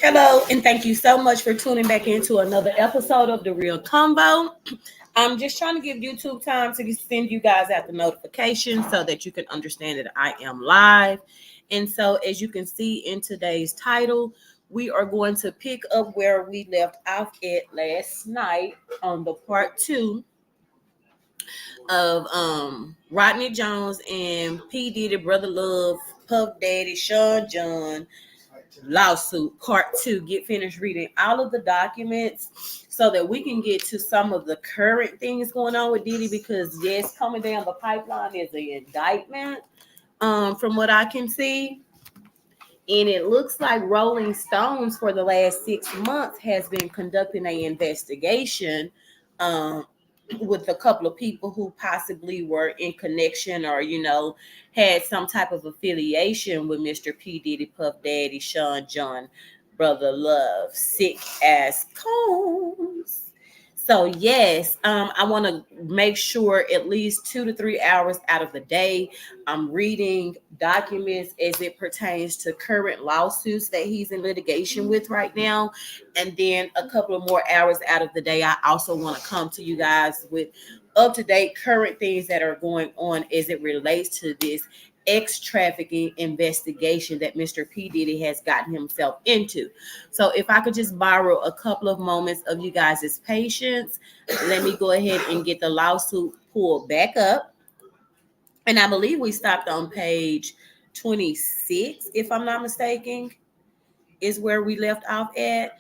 Hello, and thank you so much for tuning back into another episode of The Real Combo. I'm just trying to give YouTube time to send you guys out the notification so that you can understand that I am live. And so, as you can see in today's title, we are going to pick up where we left off at last night on the part 2 of Rodney Jones and P. Diddy, Brother Love, Puff Daddy, Sean John lawsuit part 2. Get finished reading all of the documents so that we can get to some of the current things going on with Diddy, because yes, coming down the pipeline is an indictment from what I can see, and it looks like Rolling Stones for the last 6 months has been conducting an investigation with a couple of people who possibly were in connection or, had some type of affiliation with Mr. P. Diddy, Puff Daddy, Sean John, Brother Love, Sick Ass Combs. So yes, I want to make sure at least 2 to 3 hours out of the day, I'm reading documents as it pertains to current lawsuits that he's in litigation with right now. And then a couple of more hours out of the day, I also want to come to you guys with up-to-date current things that are going on as it relates to this ex-trafficking investigation that Mr. P. Diddy has gotten himself into. So if I could just borrow a couple of moments of you guys' patience, let me go ahead and get the lawsuit pulled back up. And I believe we stopped on page 26, if I'm not mistaken, is where we left off at.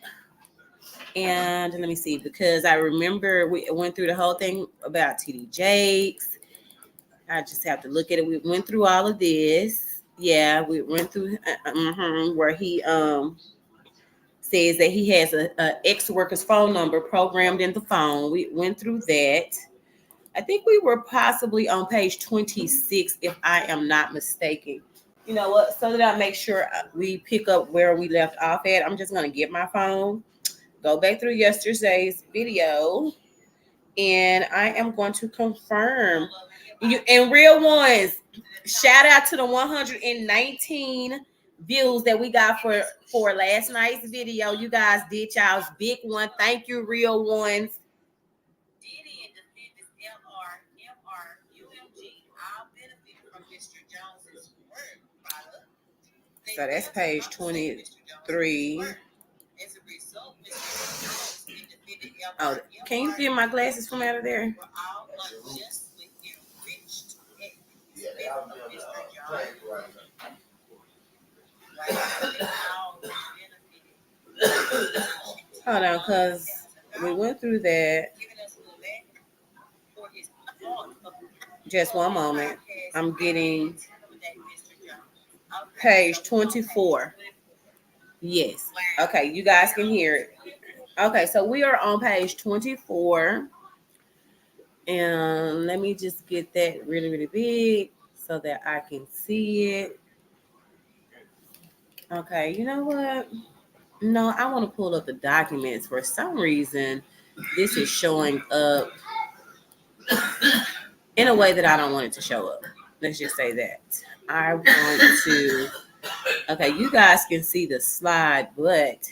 And let me see, because I remember we went through the whole thing about TD Jakes. I just have to look at it. We went through all of this. Yeah, we went through where he says that he has a ex-worker's phone number programmed in the phone. We went through that. I think we were possibly on page 26, if I am not mistaken. You know what? So that I make sure we pick up where we left off at, I'm just going to get my phone, go back through yesterday's video, and I am going to confirm. You and real ones, shout out to the 119 views that we got for last night's video. You guys did y'all's big one. Thank you, real ones. Diddy and defendants MR, UMG all benefit from Mr. Jones's work product. So that's page 23. As a result, Mr. Jones defended MR. Oh, can you see my glasses from out of there? Hold on, because we went through that. Just one moment. I'm getting page 24. Yes. Okay, you guys can hear it. Okay, so we are on page 24. And let me just get that really, really big so that I can see it. Okay, you know what? No, I want to pull up the documents. For some reason, this is showing up in a way that I don't want it to show up. Let's just say that. I want to... Okay, you guys can see the slide, but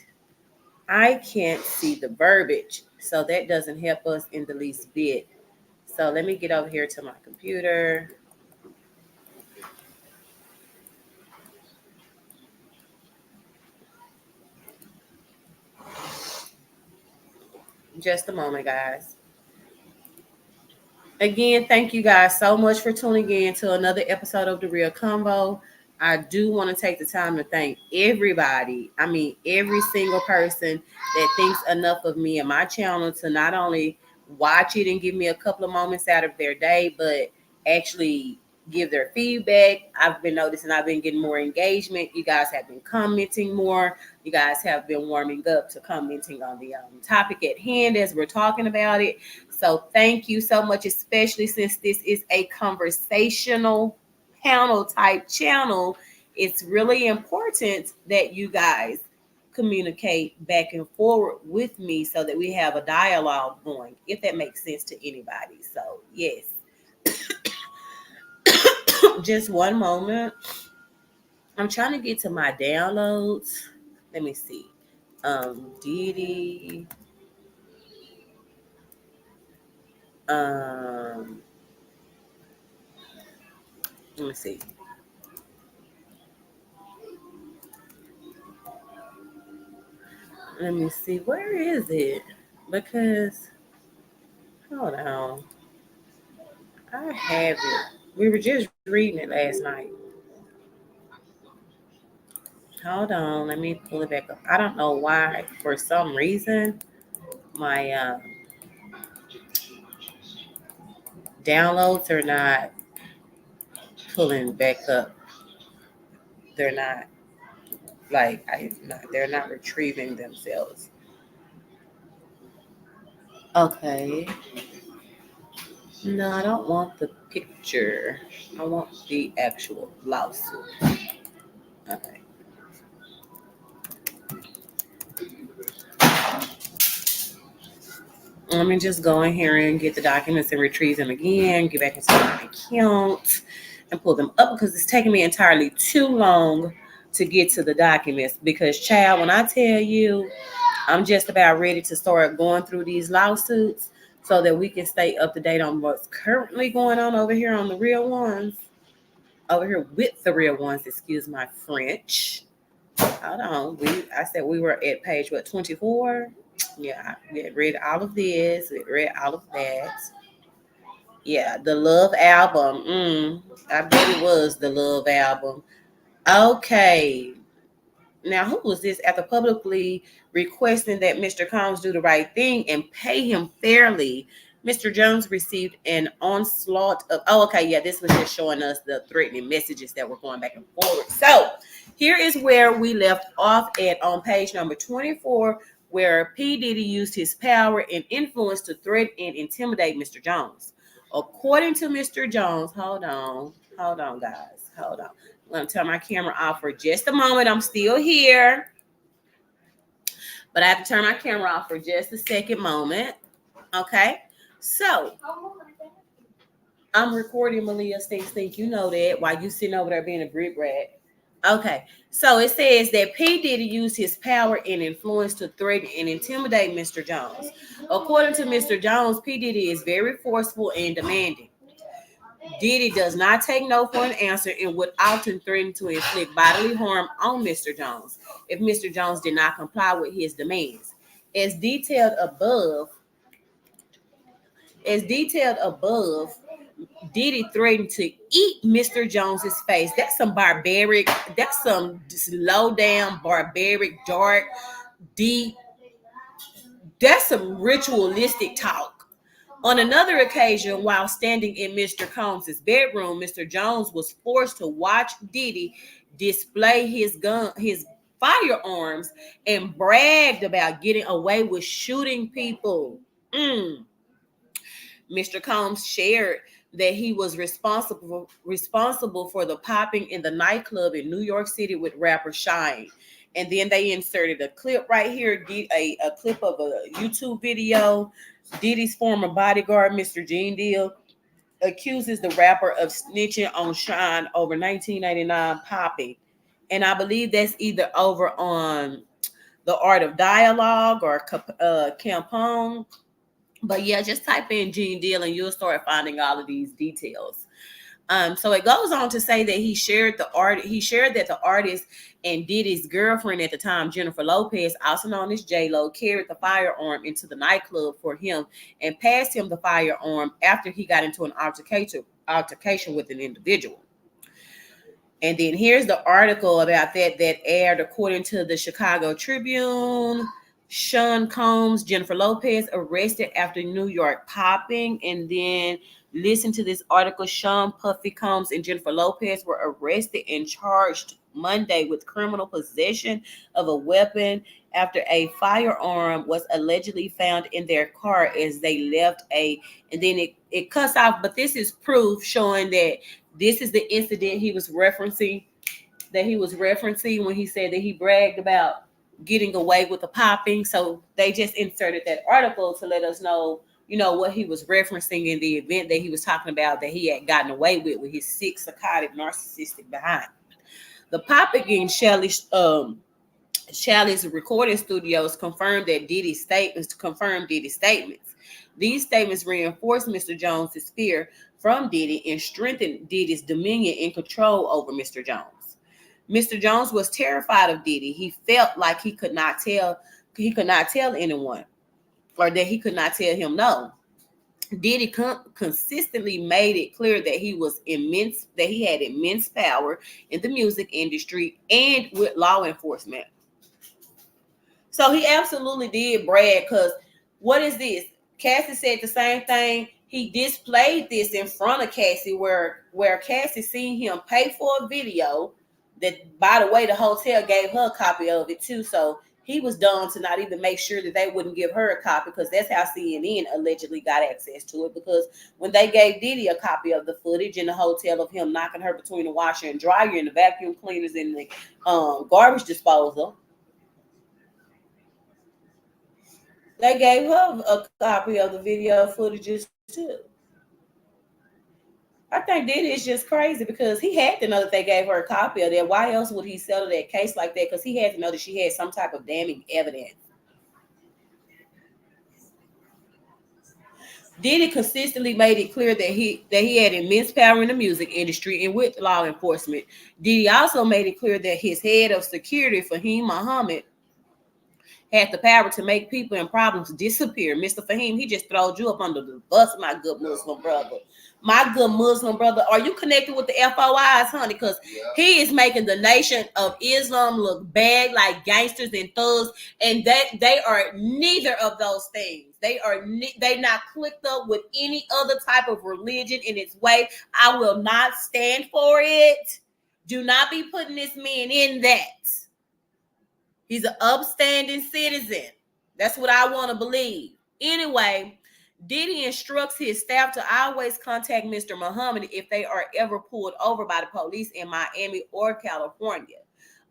I can't see the verbiage. So that doesn't help us in the least bit. So let me get over here to my computer. Just a moment, guys. Again, thank you guys so much for tuning in to another episode of The Real Combo. I do want to take the time to thank everybody. I mean, every single person that thinks enough of me and my channel to not only watch it and give me a couple of moments out of their day, but actually give their feedback. I've been noticing I've been getting more engagement. You guys have been commenting more. You guys have been warming up to commenting on the topic at hand as we're talking about it. So thank you so much, especially since this is a conversational panel type channel. It's really important that you guys communicate back and forward with me so that we have a dialogue going, if that makes sense to anybody. So yes. Just one moment. I'm trying to get to my downloads. Let me see. Diddy. Let me see. Let me see. Where is it? Because hold on. I have it. We were just reading it last night. Hold on. Let me pull it back up. I don't know why. For some reason, my downloads are not pulling back up. They're not they're not retrieving themselves. Okay. No, I don't want the picture. I want the actual lawsuit. Okay. Let me just go in here and get the documents and retrieve them again, get back into my account and pull them up because it's taking me entirely too long to get to the documents. Because, child, when I tell you I'm just about ready to start going through these lawsuits so that we can stay up to date on what's currently going on over here on the real ones. Over here with the real ones, excuse my French. Hold on. I said we were at page 24? Yeah, we had read all of this. We read all of that. Yeah, the Love album. I bet it was the Love album. Okay. Now, who was this? After publicly requesting that Mr. Combs do the right thing and pay him fairly, Mr. Jones received an onslaught of. Oh, okay. Yeah, this was just showing us the threatening messages that were going back and forward. So, here is where we left off at on page number 24, where P. Diddy used his power and influence to threaten and intimidate Mr. Jones. According to Mr. Jones, hold on, guys, hold on. I'm going to turn my camera off for just a moment. I'm still here, but I have to turn my camera off for just a second moment. Okay, so I'm recording, Malia Stink. You know that while you sitting over there being a brick rat. Okay, so it says that P. Diddy used his power and influence to threaten and intimidate Mr. Jones. According to Mr. Jones, P. Diddy is very forceful and demanding. Diddy does not take no for an answer and would often threaten to inflict bodily harm on Mr. Jones if Mr. Jones did not comply with his demands. As detailed above, Diddy threatened to eat Mr. Jones's face. That's some barbaric, that's some low down, barbaric, dark, deep, that's some ritualistic talk. On another occasion, while standing in Mr. Combs' bedroom, Mr. Jones was forced to watch Diddy display his firearms and bragged about getting away with shooting people. Mr. Combs shared that he was responsible for the popping in the nightclub in New York City with rapper Shine. And then they inserted a clip right here, a clip of a YouTube video. Diddy's former bodyguard, Mr. Gene Deal, accuses the rapper of snitching on Shine over 1989 popping. And I believe that's either over on The Art of Dialogue or Campone. But yeah, just type in Gene Deal and you'll start finding all of these details. So it goes on to say that he shared that the artist and Diddy's girlfriend at the time, Jennifer Lopez, also known as J-Lo, carried the firearm into the nightclub for him and passed him the firearm after he got into an altercation with an individual. And then here's the article about that aired according to the Chicago Tribune. Sean Combs, Jennifer Lopez arrested after New York popping. And then Listen to this article. Sean Puffy Combs and Jennifer Lopez were arrested and charged Monday with criminal possession of a weapon after a firearm was allegedly found in their car as they left and then it cuts off, but this is proof showing that this is the incident he was referencing when he said that he bragged about getting away with the popping. So they just inserted that article to let us know, what he was referencing in the event that he was talking about that he had gotten away with his sick, psychotic, narcissistic behind. The popping in Shalley's recording studios confirmed Diddy's statements. These statements reinforced Mr. Jones's fear from Diddy and strengthened Diddy's dominion and control over Mr. Jones. Mr. Jones was terrified of Diddy. He felt like he could not tell anyone, or that he could not tell him no. Diddy consistently made it clear that he had immense power in the music industry and with law enforcement. So he absolutely did brag, because what is this? Cassie said the same thing. He displayed this in front of Cassie where Cassie seen him pay for a video that, by the way, the hotel gave her a copy of it too. So he was dumb to not even make sure that they wouldn't give her a copy, because that's how CNN allegedly got access to it. Because when they gave Diddy a copy of the footage in the hotel of him knocking her between the washer and dryer and the vacuum cleaners and the garbage disposal, they gave her a copy of the video footages too. I think Diddy is just crazy, because he had to know that they gave her a copy of that. Why else would he settle that case like that? Because he had to know that she had some type of damning evidence. Diddy consistently made it clear that he had immense power in the music industry and with law enforcement. Diddy also made it clear that his head of security, Fahim Muhammad, had the power to make people and problems disappear. Mr. Fahim, he just throwed you up under the bus, my good Muslim brother. My good Muslim brother, are you connected with the FOIs, honey? Because he is making the nation of Islam look bad, like gangsters and thugs, and they are neither of those things. They not clicked up with any other type of religion in its way. I will not stand for it. Do not be putting this man in that. He's an upstanding citizen. That's what I want to believe. Anyway, Diddy instructs his staff to always contact Mr. Muhammad if they are ever pulled over by the police in Miami or California.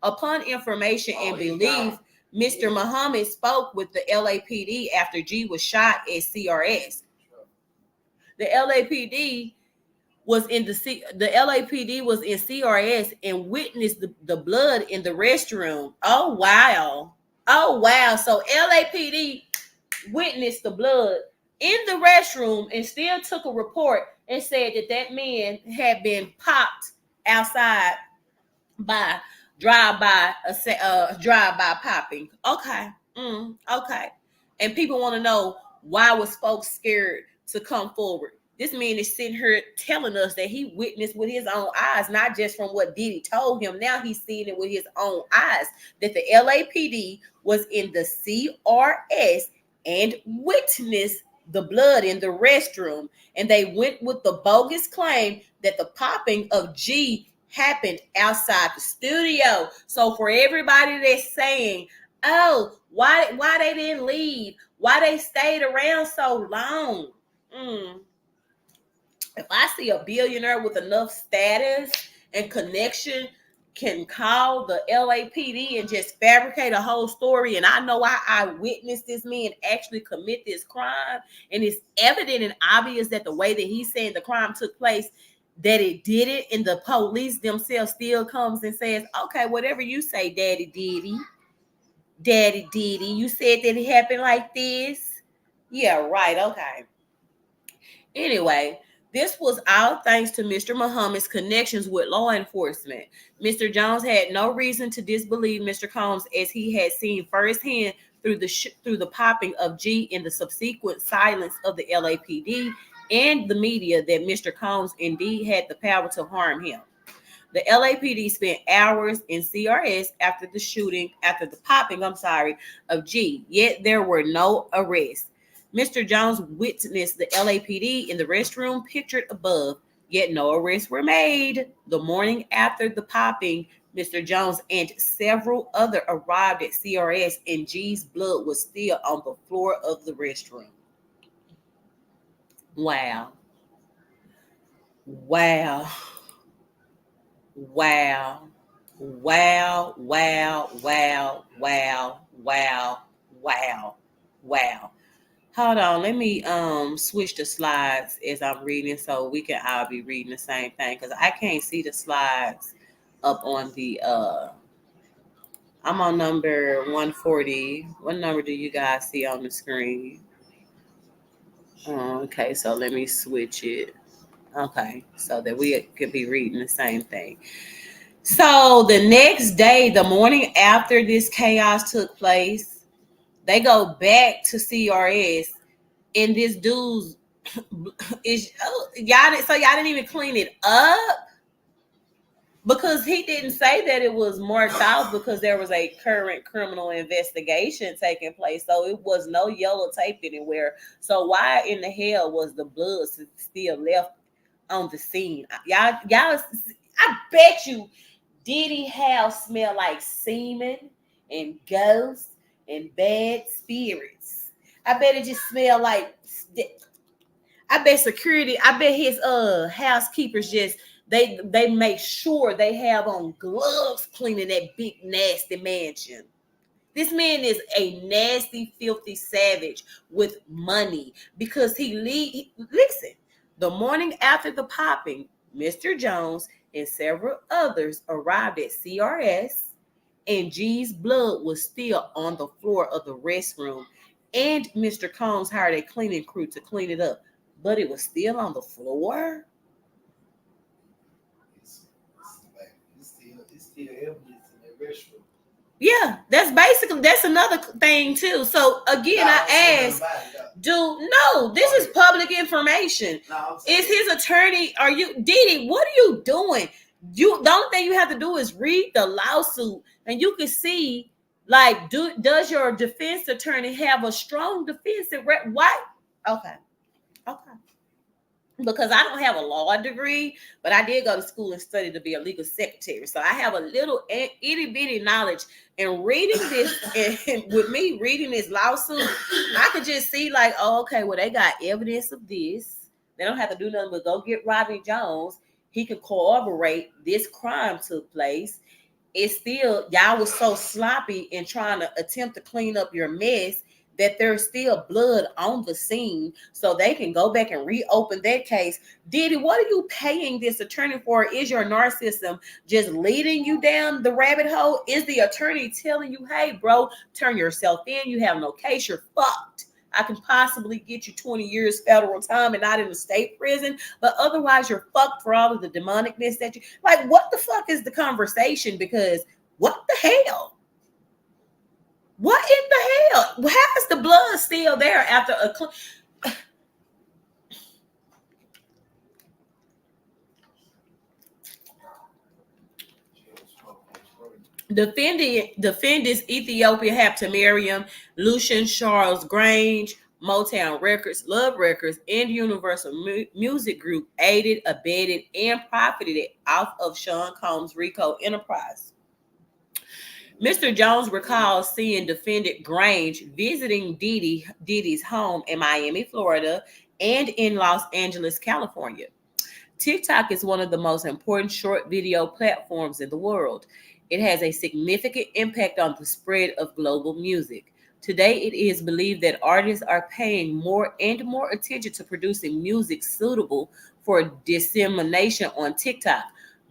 Upon information and belief, Mr. Muhammad spoke with the LAPD after G was shot at CRS. The LAPD was in CRS and witnessed the blood in the restroom. Oh wow. So LAPD witnessed the blood in the restroom and still took a report and said that man had been popped outside by drive-by popping. Okay. Okay. And people want to know, why was folks scared to come forward? This man is sitting here telling us that he witnessed with his own eyes, not just from what Diddy told him. Now he's seeing it with his own eyes, that the LAPD was in the CRS and witnessed the blood in the restroom. And they went with the bogus claim that the popping of G happened outside the studio. So for everybody that's saying, oh, why they didn't leave, why they stayed around so long, if I see a billionaire with enough status and connection can call the LAPD and just fabricate a whole story, and I know I witnessed this man actually commit this crime, and it's evident and obvious that the way that he's saying the crime took place, that it did it, and the police themselves still comes and says, okay, whatever you say, Daddy Diddy, you said that it happened like this. Yeah, right, okay. Anyway, this was all thanks to Mr. Muhammad's connections with law enforcement. Mr. Jones had no reason to disbelieve Mr. Combs, as he had seen firsthand through the popping of G and the subsequent silence of the LAPD and the media that Mr. Combs indeed had the power to harm him. The LAPD spent hours in CRS after the popping of G, yet there were no arrests. Mr. Jones witnessed the LAPD in the restroom pictured above, yet no arrests were made. The morning after the popping, Mr. Jones and several others arrived at CRS, and G's blood was still on the floor of the restroom. Wow. Wow. Wow. Wow. Wow. Wow. Wow. Wow. Wow. Wow. Hold on, let me switch the slides as I'm reading so we can all be reading the same thing because I can't see the slides up on the I'm on number 140. What number do you guys see on the screen? Okay, so let me switch it. Okay, so that we could be reading the same thing. So the next day, the morning after this chaos took place, they go back to CRS and this dude's is y'all didn't even clean it up because he didn't say that it was marked out because there was a current criminal investigation taking place, so it was no yellow tape anywhere. So why in the hell was the blood still left on the scene? Y'all, I bet you Diddy house smell like semen and ghosts and bad spirits. I bet it just smelled like. I bet security, I bet his housekeepers just they make sure they have on gloves cleaning that big nasty mansion. This man is a nasty, filthy savage with money because listen, the morning after the popping, Mr. Jones and several others arrived at CRS and G's blood was still on the floor of the restroom. And Mr. Combs hired a cleaning crew to clean it up, but it was still on the floor. It's still evidence in the restroom. Yeah, that's another thing too. So again, I asked, this is public information. Is his attorney? Are you Diddy? What are you doing? The only thing you have to do is read the lawsuit, and you can see like, does your defense attorney have a strong defense? Why? Okay. Because I don't have a law degree, but I did go to school and study to be a legal secretary. So I have a little itty bitty knowledge. And reading this, and with me reading this lawsuit, I could just see like, oh, okay, well, they got evidence of this. They don't have to do nothing but go get Rodney Jones. He can corroborate this crime took place. It's still, y'all was so sloppy in trying to attempt to clean up your mess that there's still blood on the scene, so they can go back and reopen that case. Diddy, what are you paying this attorney for? Is your narcissism just leading you down the rabbit hole? Is the attorney telling you, hey, bro, turn yourself in, you have no case, you're fucked? I can possibly get you 20 years federal time and not in a state prison, but otherwise you're fucked for all of the demonicness that you like. What the fuck is the conversation? Because what the hell? What in the hell? How is the blood still there after a defendants Ethiopia Haptemariam, Lucian Charles Grange, Motown Records, Love Records, and Universal Music Group aided, abetted, and profited off of Sean Combs' RICO enterprise. Mr. Jones recalls seeing defendant Grange visiting Diddy's home in Miami, Florida, and in Los Angeles, California. TikTok is one of the most important short video platforms in the world. It has a significant impact on the spread of global music. Today, it is believed that artists are paying more and more attention to producing music suitable for dissemination on TikTok.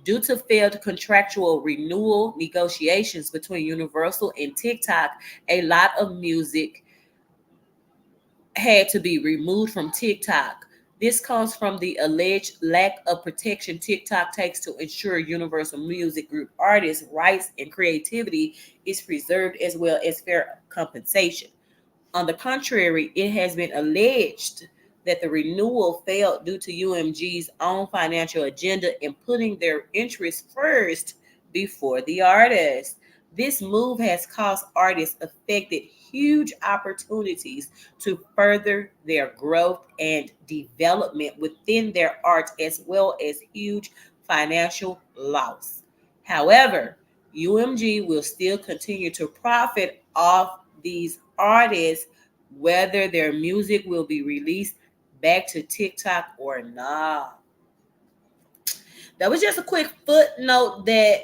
Due to failed contractual renewal negotiations between Universal and TikTok, a lot of music had to be removed from TikTok. This comes from the alleged lack of protection TikTok takes to ensure Universal Music Group artists' rights and creativity is preserved, as well as fair compensation. On the contrary, it has been alleged that the renewal failed due to UMG's own financial agenda in putting their interests first before the artist. This move has caused artists affected huge opportunities to further their growth and development within their art, as well as huge financial loss. However, UMG will still continue to profit off these artists, whether their music will be released back to TikTok or not. That was just a quick footnote that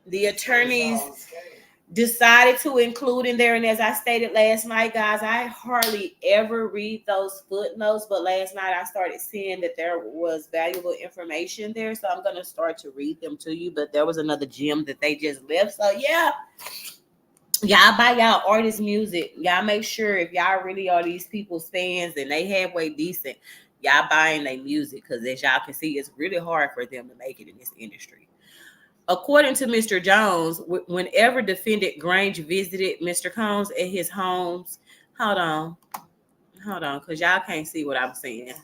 the attorneys decided to include in there. And as I stated last night, guys, I hardly ever read those footnotes, but last night I started seeing that there was valuable information there, so I'm going to start to read them to you. But there was another gem that they just left. So yeah, y'all buy y'all artist music. Y'all make sure, if y'all really are these people's fans and they halfway decent, y'all buying their music, because as y'all can see, it's really hard for them to make it in this industry. According to Mr. Jones, whenever defendant Grange visited Mr. Combs at his homes, hold on, because y'all can't see what I'm saying.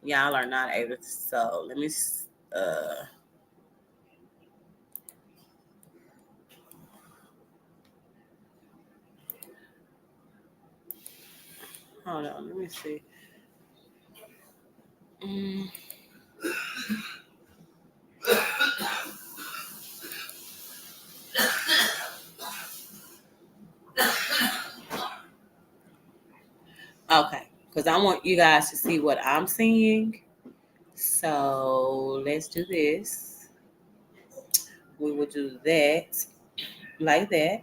Y'all are not able to. So let me. Hold on, let me see. Okay, because I want you guys to see what I'm seeing. So let's do this. We will do that like that.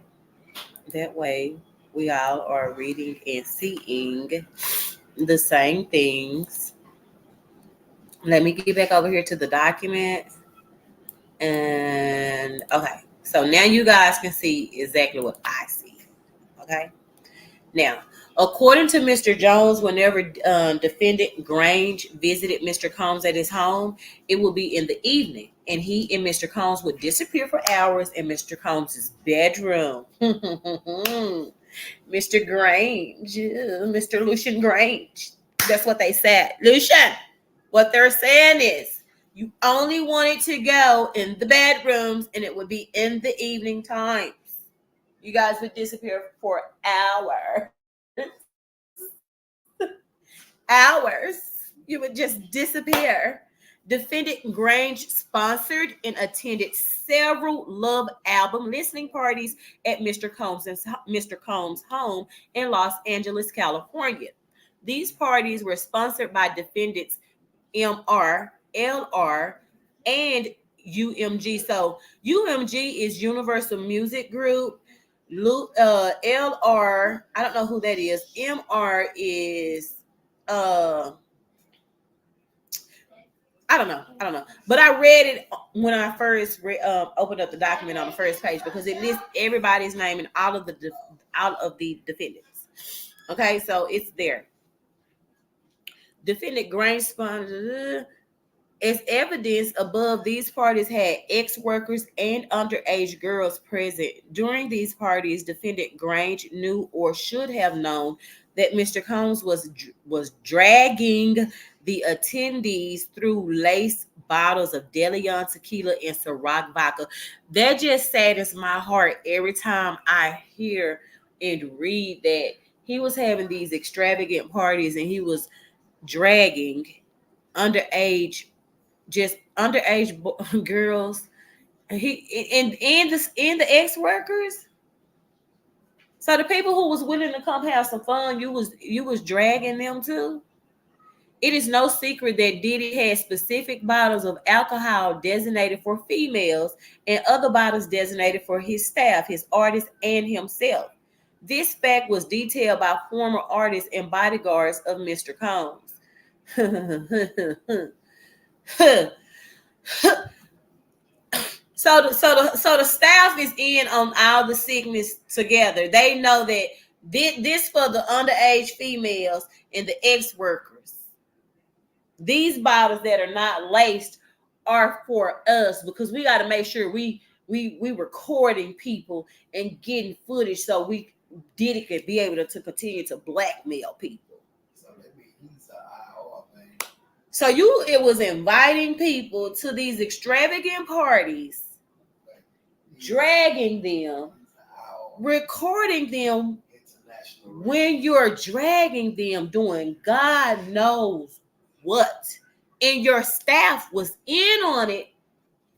That way, we all are reading and seeing the same things. Let me get back over here to the document. And okay, so now you guys can see exactly what I see. Okay. Now, according to Mr. Jones, whenever defendant Grange visited Mr. Combs at his home, it would be in the evening, and he and Mr. Combs would disappear for hours in Mr. Combs' bedroom. Mr. Grange, Mr. Lucian Grange. That's what they said. Lucian, what they're saying is you only wanted to go in the bedrooms, and it would be in the evening times. You guys would disappear for hours. Hours. You would just disappear. Defendant Grange sponsored and attended several Love album listening parties at Mr. Combs' home in Los Angeles, California. These parties were sponsored by defendants MR, LR, and UMG. So UMG is Universal Music Group. LR, I don't know who that is. MR is I don't know. But I read it when I first opened up the document on the first page, because it lists everybody's name and all of the defendants. Okay, so it's there. Defendant Grange sponsored. As evidence above, these parties had ex-workers and underage girls present. During these parties, defendant Grange knew or should have known that Mr. Combs was dragging the attendees through lace bottles of De Leon tequila and Ciroc vodka. That just saddens my heart every time I hear and read that he was having these extravagant parties and he was dragging underage girls. And the ex-workers. So the people who was willing to come have some fun, you was dragging them too. It is no secret that Diddy had specific bottles of alcohol designated for females and other bottles designated for his staff, his artists, and himself. This fact was detailed by former artists and bodyguards of Mr. Combs. So the staff is in on all the sickness together. They know that this for the underage females and the ex-workers. These bottles that are not laced are for us, because we got to make sure we recording people and getting footage so Diddy could be able to continue to blackmail people. So it was inviting people to these extravagant parties. dragging them, recording them when you're dragging them doing God knows what. And your staff was in on it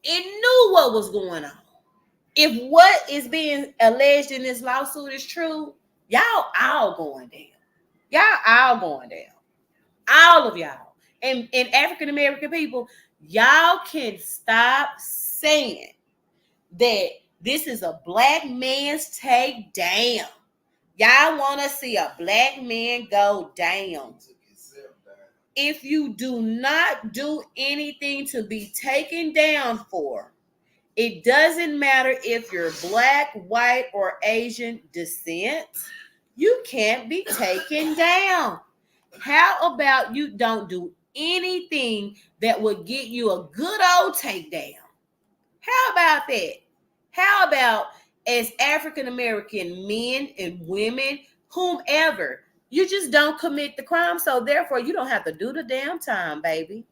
and knew what was going on. If what is being alleged in this lawsuit is true, y'all all going down. Y'all all going down. All of y'all. And African American people, y'all can stop saying that this is a black man's take down. Y'all want to see a black man go down. If you do not do anything to be taken down for, it doesn't matter if you're black, white, or Asian descent, you can't be taken down. How about you don't do anything that would get you a good old takedown? How about that? How about as African American men and women, whomever, you just don't commit the crime, so therefore you don't have to do the damn time, baby.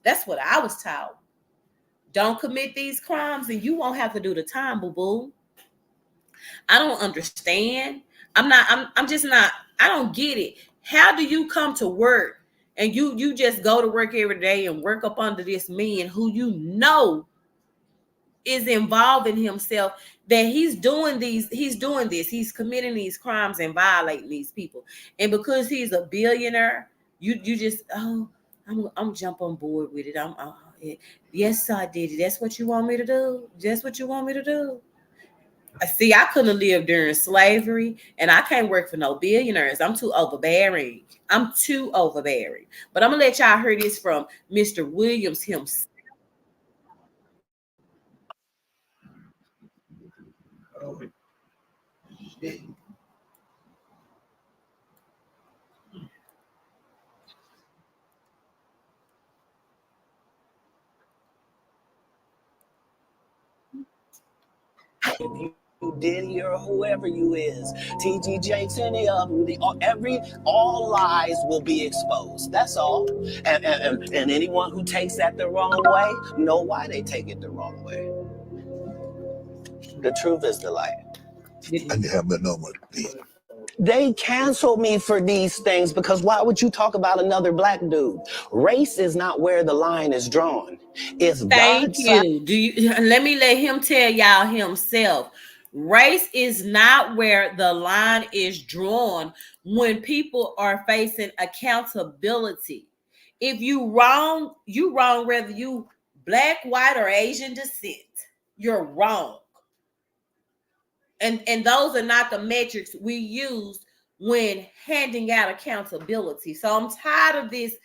That's what I was taught. Don't commit these crimes and you won't have to do the time, boo-boo. I don't understand. I'm just not, I don't get it. How do you come to work and you just go to work every day and work up under this man who you know is involving himself, that he's doing this, he's committing these crimes and violating these people, and because he's a billionaire, you just, oh, I'm jump on board with it. Yes, I did it. That's what you want me to do. That's what you want me to do. See, I couldn't have lived during slavery, and I can't work for no billionaires. I'm too overbearing. But I'm gonna let y'all hear this from Mr. Williams himself. You Diddy or whoever you is, TG Jakes, any of them, all lies will be exposed. That's all. And anyone who takes that the wrong way, know why they take it the wrong way. The truth is the light. And you have the number. They canceled me for these things because why would you talk about another black dude? Race is not where the line is drawn. If Thank God you. Let me let him tell y'all himself. Race is not where the line is drawn when people are facing accountability. If you wrong whether you black, white, or Asian descent. You're wrong. And those are not the metrics we use when handing out accountability. So I'm tired of this.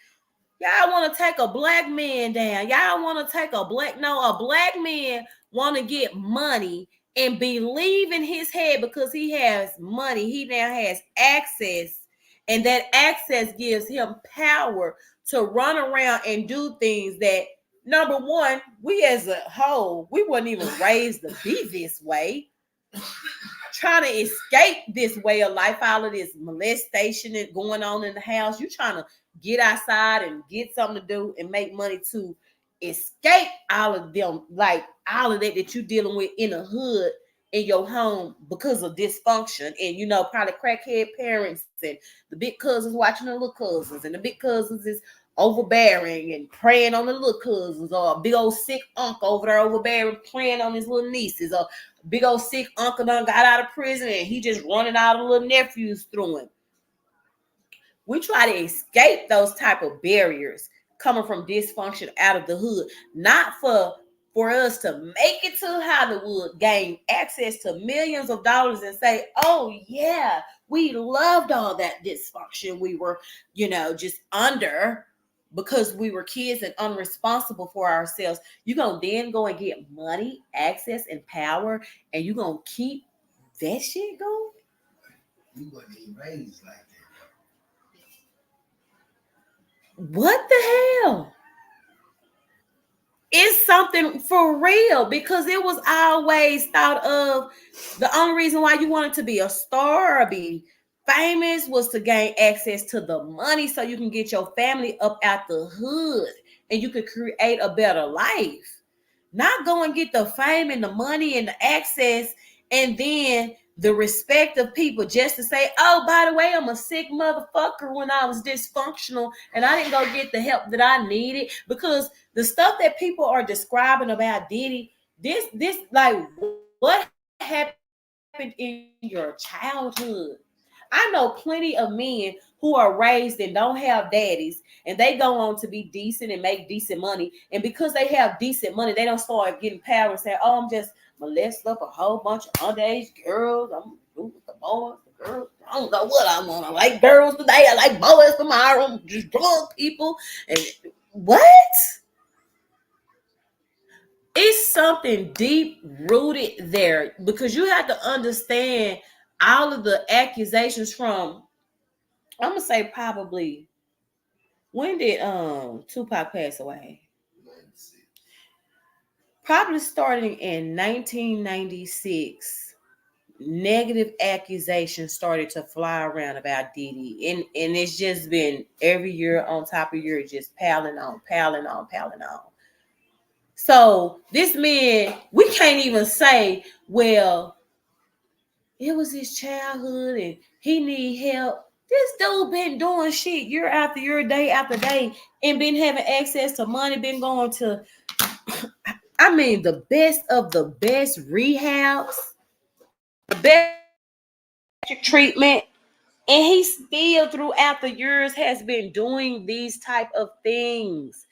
Y'all want to take a black man down. Y'all want to take a black man want to get money and believe in his head because he has money. He now has access, and that access gives him power to run around and do things that, number one, we as a whole, we weren't even raised to be this way. Trying to escape this way of life, all of this molestation and going on in the house. You trying to get outside and get something to do and make money to escape all of them, like all of that you're dealing with in the hood in your home because of dysfunction and probably crackhead parents and the big cousins watching the little cousins, and the big cousins is overbearing and preying on the little cousins, or a big old sick uncle over there overbearing preying on his little nieces, or big old sick uncle done got out of prison and he just running all the little nephews through him. We try to escape those type of barriers coming from dysfunction out of the hood, not for us to make it to Hollywood, gain access to millions of dollars and say, oh yeah, we loved all that dysfunction we were, just under because we were kids and unresponsible for ourselves. You're going to then go and get money, access, and power, and you're going to keep that shit going? You wasn't even raised like that. What the hell? It's something for real, because it was always thought of the only reason why you wanted to be a star or be famous was to gain access to the money so you can get your family up out the hood and you could create a better life. Not go and get the fame and the money and the access and then the respect of people just to say, oh, by the way, I'm a sick motherfucker when I was dysfunctional and I didn't go get the help that I needed. Because the stuff that people are describing about Diddy, this like what happened in your childhood? I know plenty of men who are raised and don't have daddies, and they go on to be decent and make decent money. And because they have decent money, they don't start getting power and say, oh, I'm just molesting up a whole bunch of underage girls. I'm doing with the boys, the girls. I don't know what I'm on. I like girls today. I like boys tomorrow. I'm just drunk people. And what? It's something deep rooted there because you have to understand all of the accusations from, I'm gonna say probably, when did Tupac pass away? 96. Probably starting in 1996. Negative accusations started to fly around about Diddy, and it's just been every year on top of year, just piling on, piling on, piling on. So this man, we can't even say, well, it was his childhood and he need help. This dude been doing shit year after year, day after day, and been having access to money, been going to, I mean, the best of the best rehabs, the best treatment, and he still throughout the years has been doing these type of things.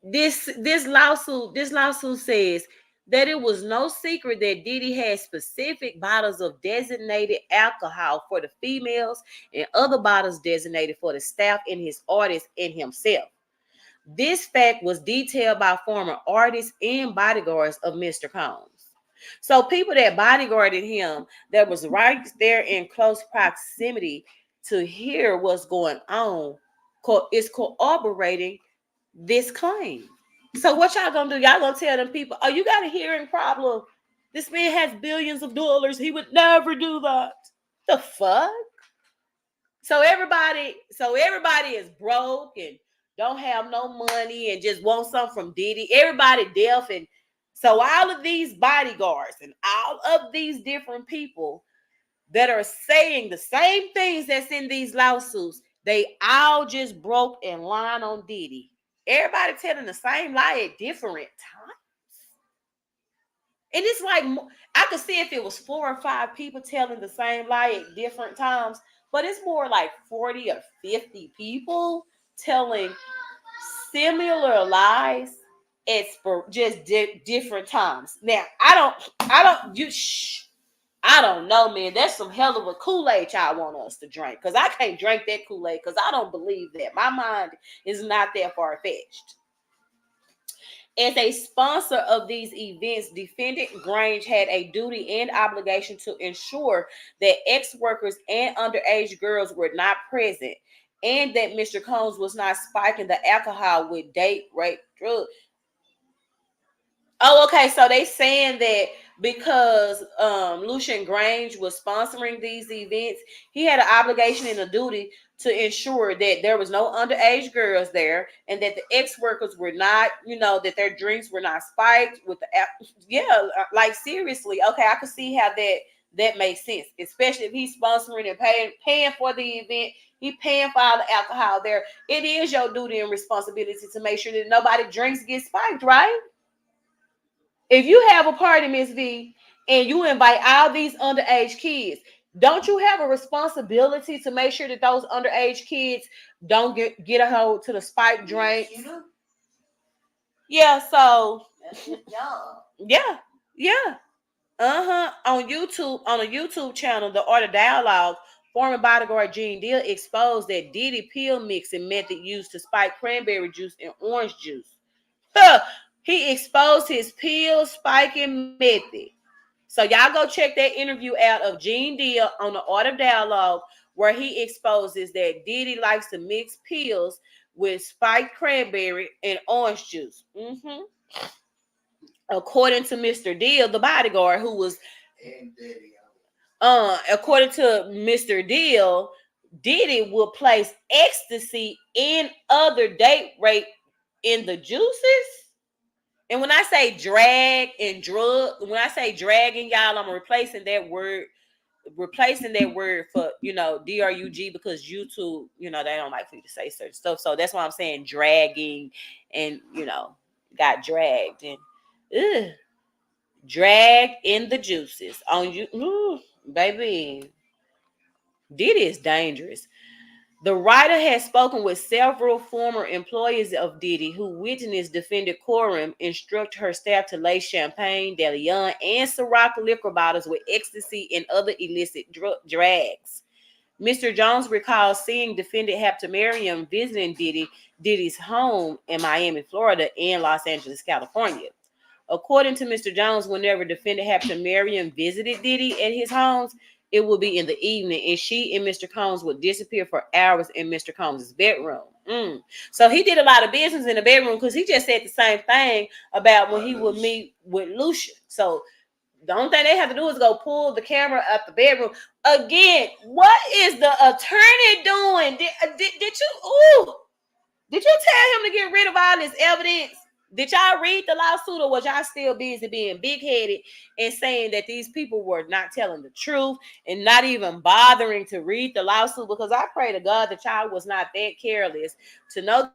This lawsuit says that it was no secret that Diddy had specific bottles of designated alcohol for the females and other bottles designated for the staff and his artists and himself. This fact was detailed by former artists and bodyguards of Mr. Combs. So people that bodyguarded him, that was right there in close proximity to hear what's going on, is corroborating this claim. So what y'all gonna do? Y'all gonna tell them people, oh, you got a hearing problem. This man has billions of dollars. He would never do that. The fuck? So everybody is broke and don't have no money and just want something from Diddy. Everybody deaf, and so all of these bodyguards and all of these different people that are saying the same things that's in these lawsuits, they all just broke and lying on Diddy. Everybody telling the same lie at different times. And it's like, I could see if it was 4 or 5 people telling the same lie at different times, but it's more like 40 or 50 people telling similar lies at just different times. Now, I don't know, man. That's some hell of a Kool-Aid y'all want us to drink, because I can't drink that Kool-Aid because I don't believe that. My mind is not that far-fetched. As a sponsor of these events, Defendant Grange had a duty and obligation to ensure that ex-workers and underage girls were not present, and that Mr. Combs was not spiking the alcohol with date rape drugs. Oh, okay. So they saying that because Lucian Grange was sponsoring these events, he had an obligation and a duty to ensure that there was no underage girls there, and that the ex-workers were not, that their drinks were not spiked with the like seriously. Okay, I could see how that makes sense, especially if he's sponsoring and paying for the event. He paying for all the alcohol there. It is your duty and responsibility to make sure that nobody drinks get spiked, right? If you have a party, Miss V, and you invite all these underage kids, don't you have a responsibility to make sure that those underage kids don't get a hold to the spike drinks? Yeah, so That's your job. yeah. On a YouTube channel, The Art of Dialogue, former bodyguard Gene Deal exposed that Diddy pill mixing method used to spike cranberry juice and orange juice. He exposed his pill spiking method. So y'all go check that interview out of Gene Deal on The Art of Dialogue, where he exposes that Diddy likes to mix pills with spiked cranberry and orange juice. According to Mr. Deal, the bodyguard, who was, according to Mr. Deal, Diddy will place ecstasy and other date rape in the juices. And when I say drag and drug, when I say dragging, y'all, I'm replacing that word for, DRUG, because YouTube, they don't like for you to say certain stuff. So that's why I'm saying dragging and, got dragged and drag in the juices on you. Ooh, baby, Diddy is dangerous. The writer has spoken with several former employees of Diddy who witnessed defendant Coram instruct her staff to lace champagne, DeLeon, and Ciroc liquor bottles with ecstasy and other illicit drags. Mr. Jones recalls seeing defendant Haptomariam visiting Diddy's home in Miami, Florida, and Los Angeles, California. According to Mr. Jones, whenever defendant Haptomariam visited Diddy at his homes, it would be in the evening, and she and Mr. Combs would disappear for hours in Mr. Combs' bedroom. So he did a lot of business in the bedroom, because he just said the same thing about when he would meet with Lucia. So the only thing they have to do is go pull the camera out the bedroom. Again, what is the attorney doing? Did you tell him to get rid of all this evidence? Did y'all read the lawsuit, or was y'all still busy being big-headed and saying that these people were not telling the truth and not even bothering to read the lawsuit? Because I pray to God that y'all was not that careless to know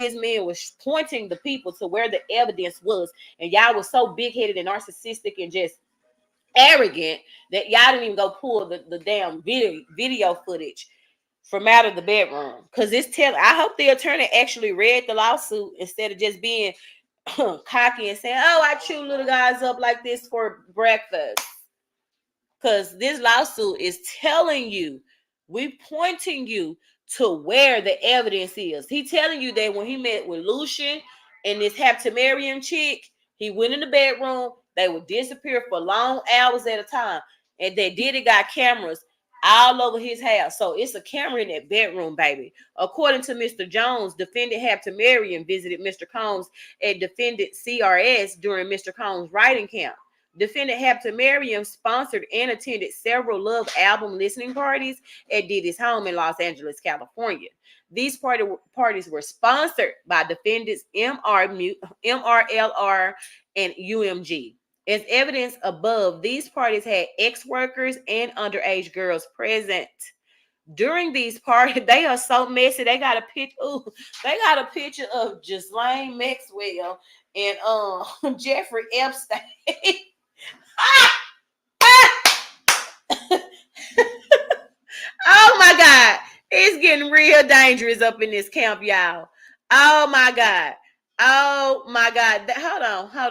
his man was pointing the people to where the evidence was, and y'all was so big-headed and narcissistic and just arrogant that y'all didn't even go pull the damn video footage from out of the bedroom. Because I hope the attorney actually read the lawsuit instead of just being cocky and saying, oh, I chew little guys up like this for breakfast. Because this lawsuit is telling you, we pointing you to where the evidence is. He telling you that when he met with Lucian and this Haptomariam chick, he went in the bedroom, they would disappear for long hours at a time. And they got cameras all over his house. So it's a camera in that bedroom, baby. According to Mr. Jones, defendant Haptomariam visited Mr. Combs at defendant CRS during Mr. Combs' writing camp. Defendant Haptomariam sponsored and attended several Love album listening parties at Diddy's home in Los Angeles, California. These parties were sponsored by defendants MRLR and UMG. As evidence above, these parties had ex-workers and underage girls present. During these parties, they are so messy. They got a picture of Ghislaine Maxwell and Jeffrey Epstein. Oh my God. It's getting real dangerous up in this camp, y'all. Oh my God. Oh my God. Hold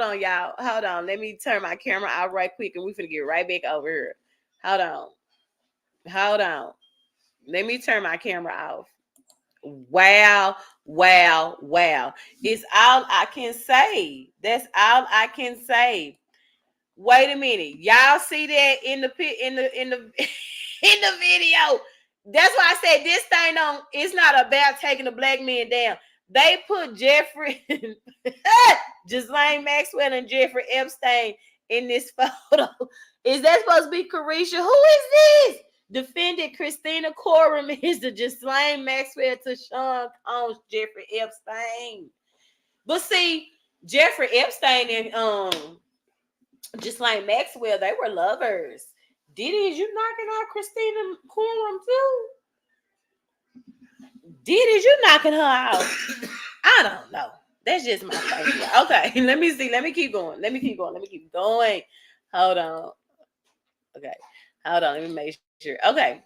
on, y'all. Hold on. Let me turn my camera out right quick and we finna get right back over here. Hold on. Let me turn my camera off. Wow. It's all I can say. That's all I can say. Wait a minute. Y'all see that in the in the video? That's why I said this thing it's not about taking the black man down. They put Ghislaine Maxwell and Jeffrey Epstein in this photo. Is that supposed to be Carisha? Who is this? Defendant Christina Coram is the Ghislaine Maxwell to Sean Combs Jeffrey Epstein. But see, Jeffrey Epstein and Ghislaine Maxwell, they were lovers. Diddy, is you knocking out Christina Coram too? Diddy, you knocking her out? I don't know. That's just my thing. Okay, let me see. Let me keep going. Hold on. Okay. Hold on. Let me make sure. Okay.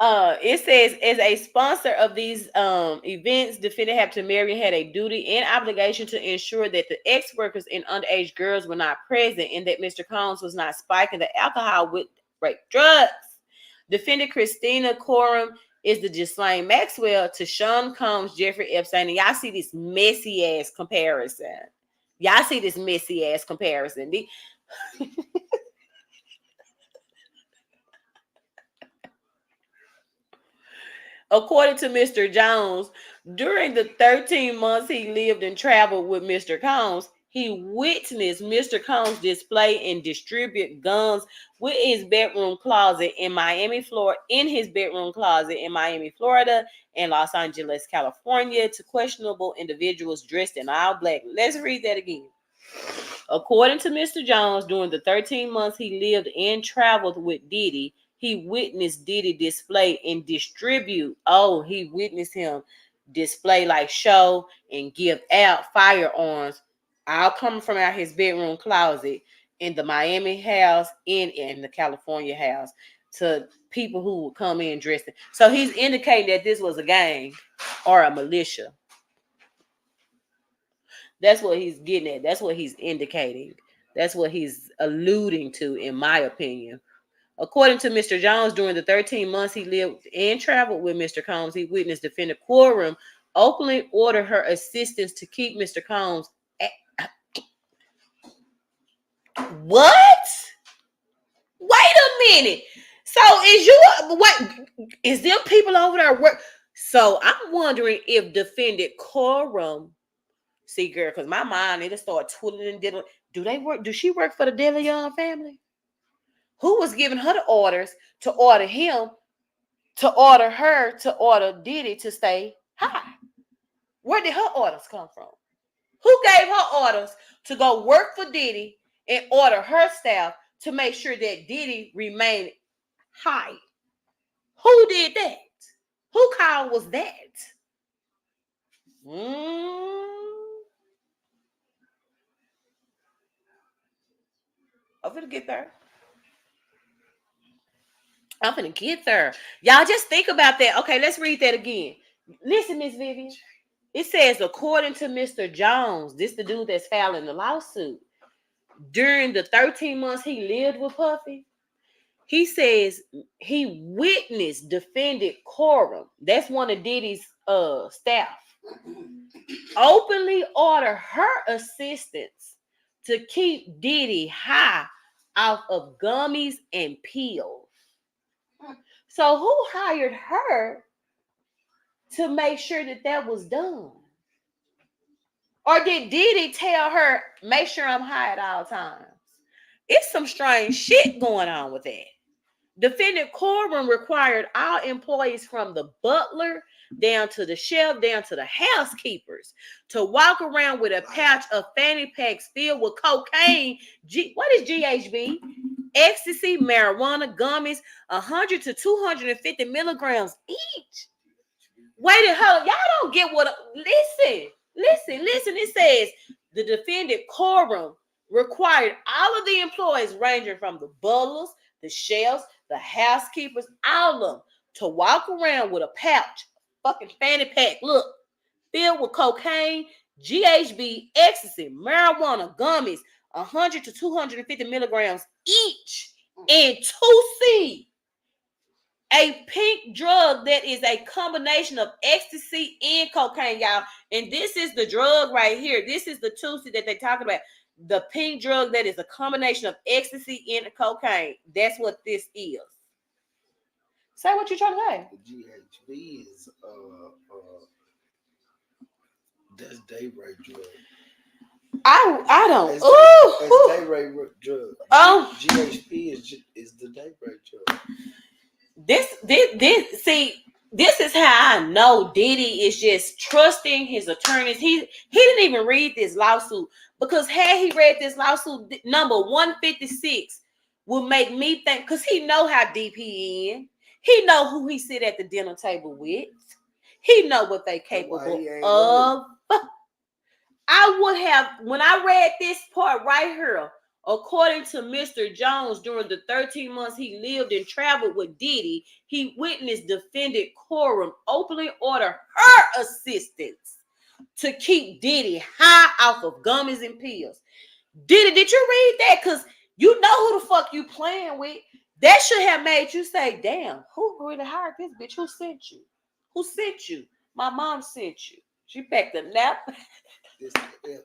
It says, as a sponsor of these events, defendant Haptomariam had a duty and obligation to ensure that the ex-workers and underage girls were not present and that Mr. Combs was not spiking the alcohol with drugs. Defendant Christina Coram is the Ghislaine Maxwell to Sean Combs, Jeffrey Epstein. And y'all see this messy ass comparison. According to Mr. Jones, during the 13 months he lived and traveled with Mr. Combs, He witnessed Mr. Combs display and distribute guns with his bedroom closet in Miami, Florida, and Los Angeles, California, to questionable individuals dressed in all black. Let's read that again. According to Mr. Jones, during the 13 months he lived and traveled with Diddy, he witnessed Diddy display and distribute. Oh, he witnessed him display, like show and give out firearms, all coming from out his bedroom closet in the Miami house and in the California house to people who would come in dressed. So he's indicating that this was a gang or a militia. That's what he's getting at. That's what he's indicating. That's what he's alluding to, in my opinion. According to Mr. Jones, during the 13 months he lived and traveled with Mr. Combs, he witnessed defendant Quorum openly order her assistants to keep Mr. Combs. What? Wait a minute. So is them people over there work? So I'm wondering if defendant Quorum, see, girl, because my mind it'll start twiddling and diddling. Do they work? Do she work for the De Leon family? Who was giving her the orders to order him, to order her, to order Diddy to stay high? Where did her orders come from? Who gave her orders to go work for Diddy and order her staff to make sure that Diddy remained high? Who did that? Who call was that? I'm gonna get there. I'm gonna get there. Y'all just think about that. Okay, let's read that again. Listen, Miss Vivian. It says, according to Mr. Jones, this the dude that's filing the lawsuit, during the 13 months he lived with Puffy, he says he witnessed defendant Quorum, that's one of Diddy's staff, openly order her assistants to keep Diddy high off of gummies and pills. So who hired her to make sure that that was done? Or did Diddy tell her, make sure I'm high at all times? It's some strange shit going on with that. Defendant Quorum required all employees from the butler down to the chef, down to the housekeepers, to walk around with a pouch of fanny packs filled with cocaine. What is GHB? Ecstasy, marijuana, gummies, 100 to 250 milligrams each. Wait a hell, y'all don't get what. Listen. It says the defendant Quorum required all of the employees, ranging from the butlers, the chefs, the housekeepers, all of them, to walk around with a pouch, fucking fanny pack, look, filled with cocaine, GHB, ecstasy, marijuana, gummies, 100 to 250 milligrams each, and 2C. A pink drug that is a combination of ecstasy and cocaine, y'all. And this is the drug right here. This is the 2C that they're talking about. The pink drug that is a combination of ecstasy and cocaine. That's what this is. Say what you're trying to say. The GHB is that's day-rate drug. I don't. It's day-rate drug. Oh, GHB is the day-rate drug. This is how I know Diddy is just trusting his attorneys. He didn't even read this lawsuit, because had he read this lawsuit, number 156 will make me think, because he know how deep he in. He know who he sit at the dinner table with. He know what they capable of. I would have, when I read this part right here, according to Mr. Jones, during the 13 months he lived and traveled with Diddy, he witnessed defendant Quorum openly order her assistants to keep Diddy high off of gummies and pills. Diddy, did you read that? Because you know who the fuck you playing with. That should have made you say, damn, who really hired this bitch? Who sent you? Who sent you? My mom sent you. She packed a nap. This the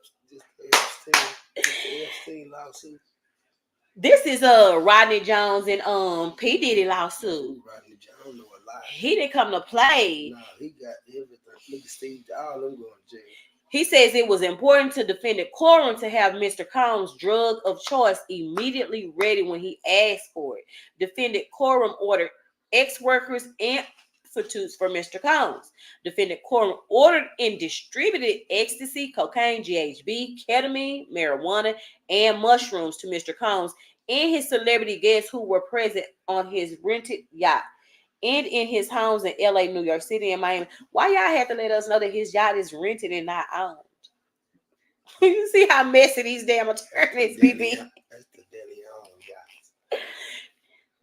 Epstein lawsuit. This is Rodney Jones and P. Diddy lawsuit. Rodney Jones know a lot. He didn't come to play. No, he got everything. Look at Steve, all them going to jail. He says it was important to defendant Coram to have Mr. Combs' drug of choice immediately ready when he asked for it. Defendant Coram ordered ex-workers and substitutes for Mr. Combs. Defendant Coram ordered and distributed ecstasy, cocaine, GHB, ketamine, marijuana, and mushrooms to Mr. Combs and his celebrity guests who were present on his rented yacht and in his homes in LA, New York City, and Miami. Why y'all have to let us know that his yacht is rented and not owned? You see how messy these damn attorneys be? That's the Diddy on, guys.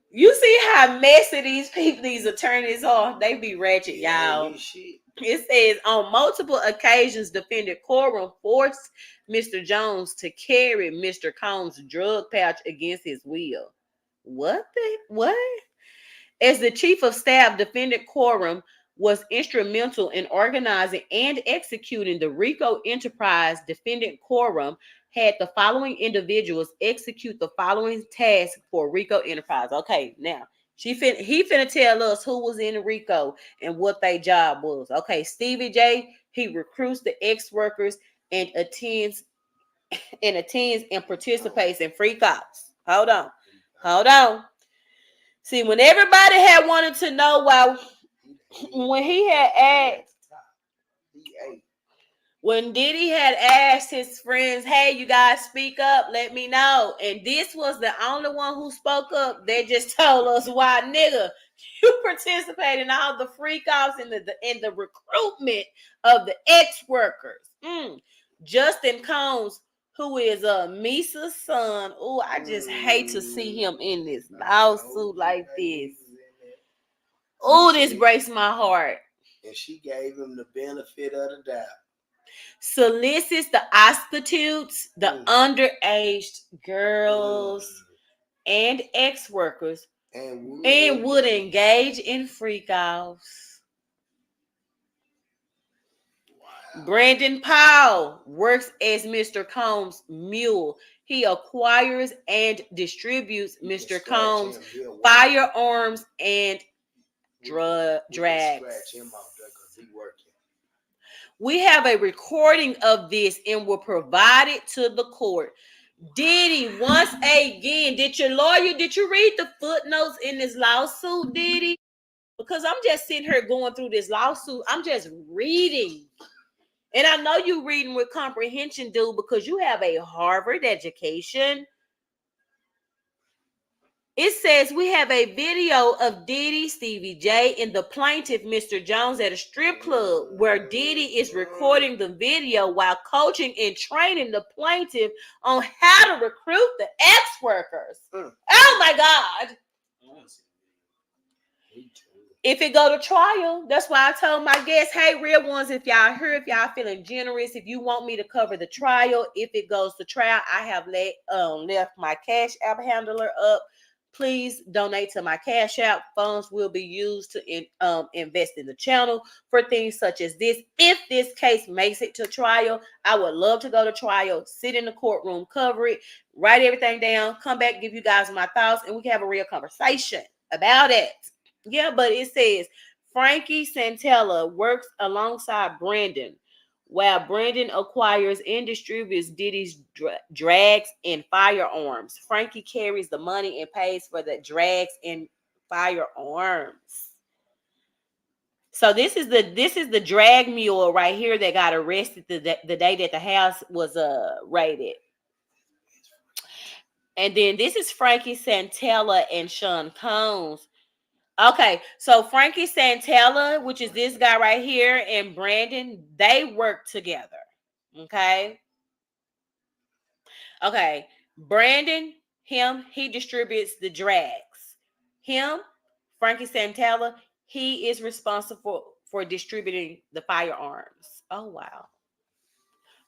You see how messy these attorneys are? They be ratchet, y'all. Shit. It says on multiple occasions, defendant Coram forced Mr. Jones to carry Mr. Combs' drug pouch against his will. What? As the chief of staff, defendant Coram was instrumental in organizing and executing the RICO enterprise. Defendant Coram had the following individuals execute the following tasks for RICO enterprise. Okay, now he finna tell us who was in RICO and what their job was. Okay, Stevie J, he recruits the ex-workers and attends and participates in free calls. Hold on. See, when everybody had wanted to know why, when he had asked, when Diddy had asked his friends, hey, you guys speak up, let me know. And this was the only one who spoke up. They just told us why, nigga, you participate in all the freak offs in the recruitment of the ex-workers. Justin Combs, who is Misa's son. Oh, I just hate to see him in this lawsuit like this. Oh, this breaks my heart. And she gave him the benefit of the doubt. Solicits the prostitutes, the underage girls, and ex-workers, and would engage in freak-offs. Wow. Brandon Powell works as Mr. Combs' mule. He acquires and distributes Mr. Combs' firearms and drags. Scratch him off there because he working. We have a recording of this and will provide it to the court. Diddy, once again, did you read the footnotes in this lawsuit, Diddy? Because I'm just sitting here going through this lawsuit. I'm just reading. And I know you reading with comprehension, dude, because you have a Harvard education. It says we have a video of Diddy, Stevie J, and the plaintiff, Mr. Jones, at a strip club where Diddy is recording the video while coaching and training the plaintiff on how to recruit the ex-workers. Oh, my God. If it go to trial, that's why I told my guests, hey, real ones, if y'all feeling generous, if you want me to cover the trial, if it goes to trial, I have left my Cash App handler up. Please donate to my Cash App. Funds will be used to invest in the channel for things such as this. If this case makes it to trial, I would love to go to trial, sit in the courtroom, cover it, write everything down, come back, give you guys my thoughts, and we can have a real conversation about it. Yeah, but it says Frankie Santella works alongside Brandon, while Brandon acquires and distributes Diddy's drags and firearms. Frankie carries the money and pays for the drags and firearms. So this is the drag mule right here that got arrested the day that the house was raided. And then this is Frankie Santella and Sean Combs. Okay, so Frankie Santella, which is this guy right here, and Brandon, they work together. Okay, Brandon, he distributes the drags. Frankie Santella, he is responsible for distributing the firearms. Oh, wow.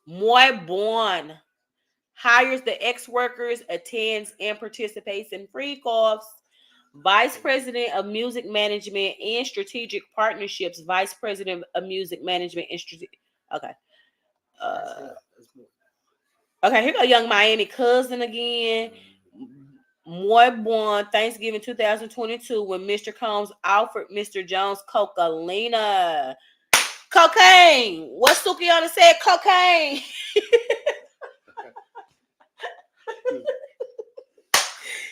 Moy Bourne hires the ex-workers, attends and participates in freak-offs. Vice President of Music Management and Strategic Partnerships. Vice President of Music Management and Strategic. Okay. Okay, here go Young Miami Cousin again. Moy born Thanksgiving 2022 when Mr. Combs offered Mr. Jones Coca-Cola. Cocaine. What Sukiana said? Cocaine.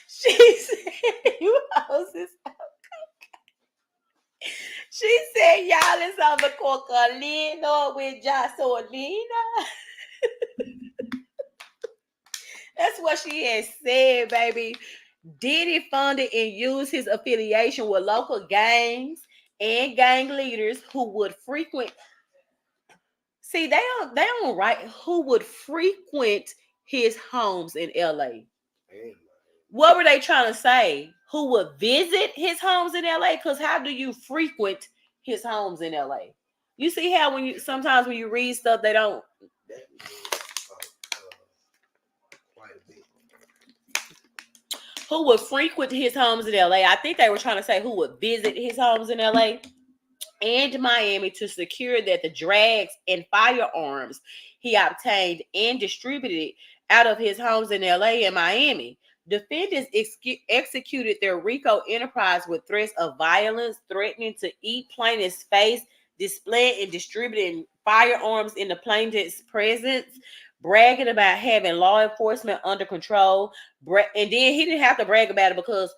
She said, "You houses." She said, "Y'all is on the cocaine with Jasolina." That's what she had said, baby. Diddy funded and used his affiliation with local gangs and gang leaders who would frequent. See, they don't write who would frequent his homes in LA. Hey, What were they trying to say? Who would visit his homes in LA? Because how do you frequent his homes in LA? You see how when you sometimes when you read stuff, they don't. that quite a bit. Who would frequent his homes in LA? I think they were trying to say who would visit his homes in LA and Miami to secure that the drugs and firearms he obtained and distributed out of his homes in LA and Miami. Defendants executed their RICO enterprise with threats of violence, threatening to eat plaintiff's face, displaying and distributing firearms in the plaintiff's presence, bragging about having law enforcement under control. And then he didn't have to brag about it because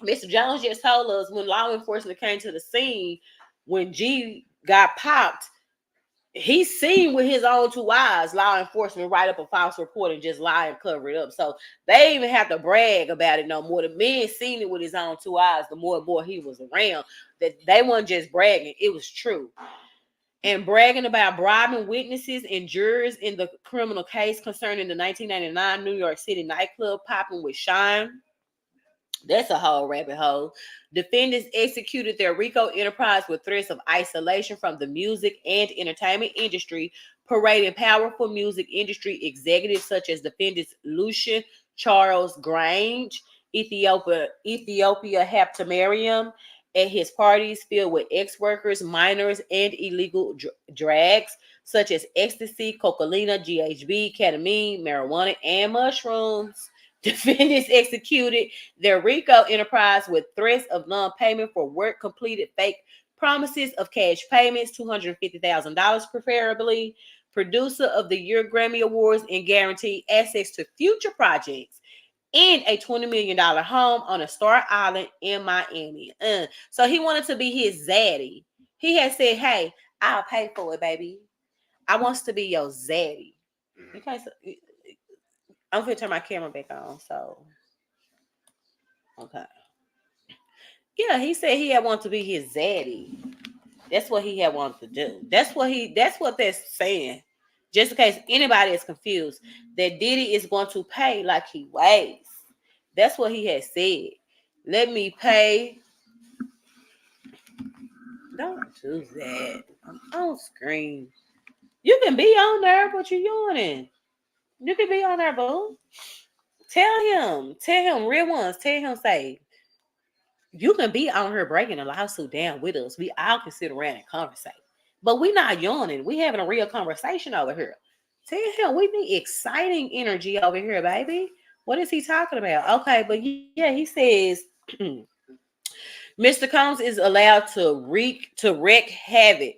Mr. Jones just told us when law enforcement came to the scene, when G got popped, he seen with his own two eyes law enforcement write up a false report and just lie and cover it up. So they even have to brag about it no more. The man seen it with his own two eyes. The more and more he was around, that they weren't just bragging; it was true. And bragging about bribing witnesses and jurors in the criminal case concerning the 1999 New York City nightclub popping with Shine. That's a whole rabbit hole. Defendants executed their RICO enterprise with threats of isolation from the music and entertainment industry, parading powerful music industry executives such as defendants Lucian Charles Grange, Ethiopia Haptomarium, at his parties filled with ex-workers, minors, and illegal drugs such as ecstasy, cocaine, GHB, ketamine, marijuana, and mushrooms. Defendants executed their RICO enterprise with threats of non-payment for work completed, fake promises of cash payments, $250,000 preferably, producer of the Year Grammy Awards, and guaranteed access to future projects in a $20 million home on a Star Island in Miami. So he wanted to be his zaddy. He had said, "Hey, I'll pay for it, baby. I wants to be your zaddy." You can't. I'm gonna turn my camera back on. So okay. Yeah, he said he had wanted to be his zaddy. That's what he had wanted to do. That's what they're saying. Just in case anybody is confused, that Diddy is going to pay like he weighs. That's what he had said. Let me pay. Don't do that. I'm on screen. You can be on there, but you're yawning. You can be on there, boo. Tell him real ones. Tell him, say, you can be on here breaking a lawsuit down with us. We all can sit around and conversate. But we not yawning. We having a real conversation over here. Tell him we need exciting energy over here, baby. What is he talking about? Okay, but yeah, he says Mr. Combs is allowed to wreak havoc.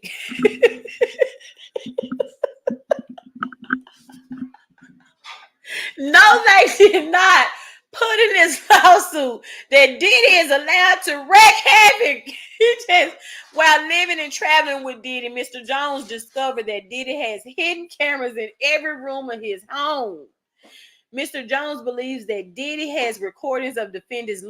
No, they did not put in this lawsuit that Diddy is allowed to wreak havoc. He just, while living and traveling with Diddy, Mr. Jones discovered that Diddy has hidden cameras in every room of his home. Mr. Jones believes that Diddy has recordings of defendants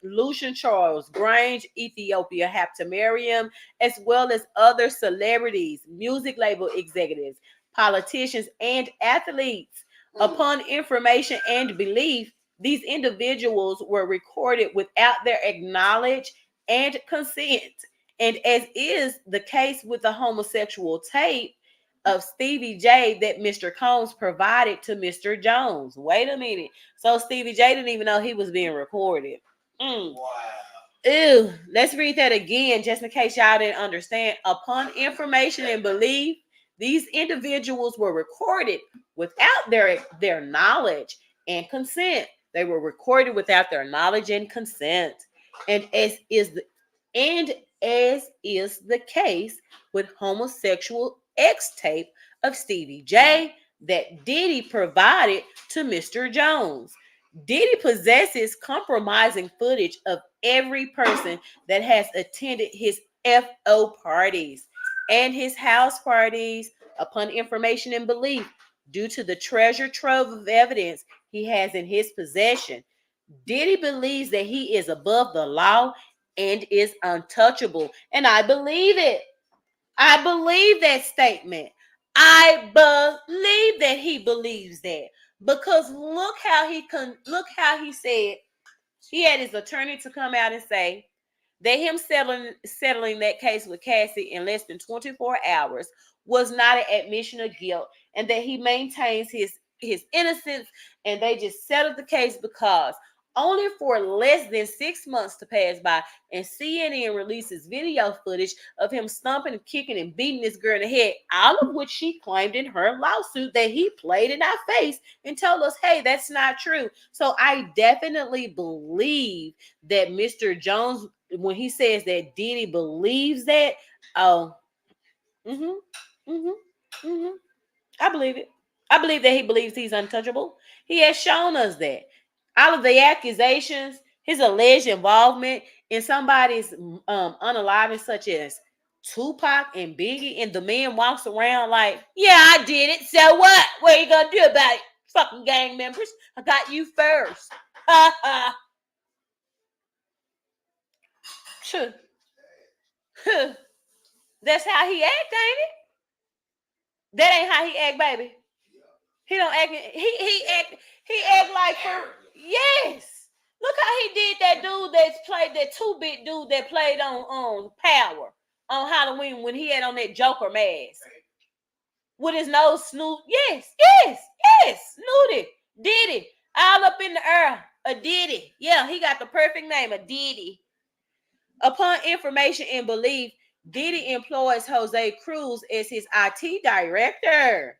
Lucian Charles, Grange, Ethiopia Haptomarium, as well as other celebrities, music label executives, politicians, and athletes. Upon information and belief, these individuals were recorded without their acknowledge and consent. And as is the case with the homosexual tape of Stevie J that Mr. Combs provided to Mr. Jones. Wait a minute. So Stevie J didn't even know he was being recorded. Wow. Ew. Let's read that again just in case y'all didn't understand. Upon information and belief, these individuals were recorded without their knowledge and consent. They were recorded without their knowledge and consent. And as as is the case with homosexual X tape of Stevie J that Diddy provided to Mr. Jones. Diddy possesses compromising footage of every person that has attended his FO parties and his house parties upon information and belief due to the treasure trove of evidence he has in his possession. Diddy believes that he is above the law and is untouchable. And I believe it. I believe that statement. I believe that he believes that. Because look how he said he had his attorney to come out and say that him settling that case with Cassie in less than 24 hours was not an admission of guilt, and that he maintains his innocence, and they just settled the case because only for less than 6 months to pass by, and CNN releases video footage of him stomping and kicking and beating this girl in the head, all of which she claimed in her lawsuit that he played in our face and told us, hey, that's not true. So I definitely believe that Mr. Jones, when he says that Diddy believes that, oh, I believe it. I believe that he believes he's untouchable. He has shown us that. All of the accusations, his alleged involvement in somebody's unaliving, such as Tupac and Biggie, and the man walks around like, yeah, I did it. So what? What are you gonna do about it? Fucking gang members. I got you first. Ha ha. Sure. That's how he act, ain't it? That ain't how he act, baby. He don't act. He act like for yes. Look how he did that dude that's played that 2-bit dude that played on Power on Halloween when he had on that Joker mask with his nose snoot. Yes, snooty, Diddy, all up in the air. A Diddy, yeah, he got the perfect name, a Diddy. Upon information and belief, Diddy employs Jose Cruz as his IT director.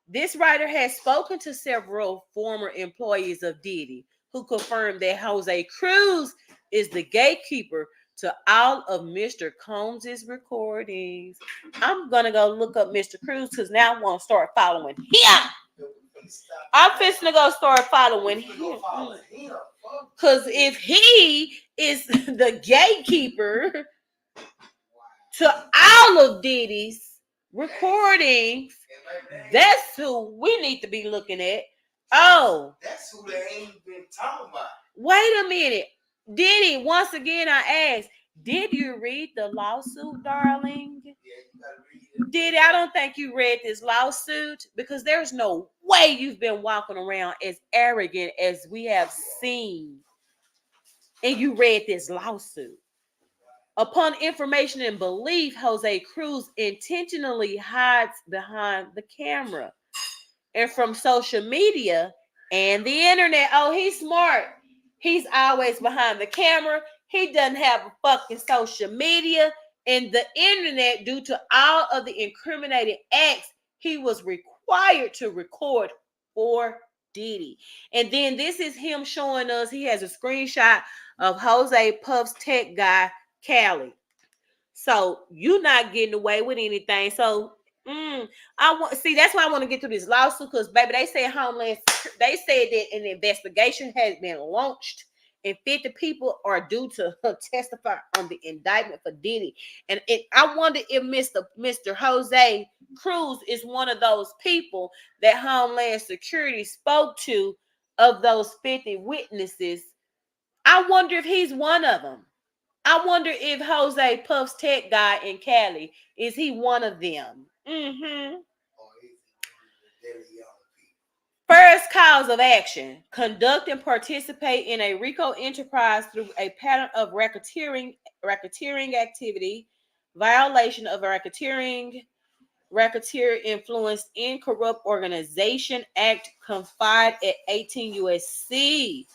This writer has spoken to several former employees of Diddy who confirmed that Jose Cruz is the gatekeeper to all of Mr. Combs' recordings. I'm going to go look up Mr. Cruz because now I want to start following him. I'm fixing to go start following him. Because if he is the gatekeeper to all of Diddy's recordings, that's who we need to be looking at. Oh, that's who they ain't been talking about. Wait a minute. Diddy, once again, I asked, did you read the lawsuit, darling? Yeah, you gotta read it. Diddy, I don't think you read this lawsuit because there's no way you've been walking around as arrogant as we have seen. And you read this lawsuit. Upon information and belief, Jose Cruz intentionally hides behind the camera and from social media and the internet. Oh, he's smart. He's always behind the camera. He doesn't have a fucking social media and the internet due to all of the incriminating acts he was required to record for Diddy. And then this is him showing us, he has a screenshot of Jose Puff's tech guy, Cali. So you're not getting away with anything. So I want see that's why I want to get to this lawsuit because baby, they said they said that an investigation has been launched and 50 people are due to testify on the indictment for Diddy. And I wonder if Mr. Jose Cruz is one of those people that Homeland Security spoke to of those 50 witnesses. I wonder if he's one of them. I wonder if Jose Puff's tech guy in Cali, is he one of them? First cause of action, conduct and participate in a RICO enterprise through a pattern of racketeering activity, violation of racketeer influenced in corrupt organization act confined at 18 USC.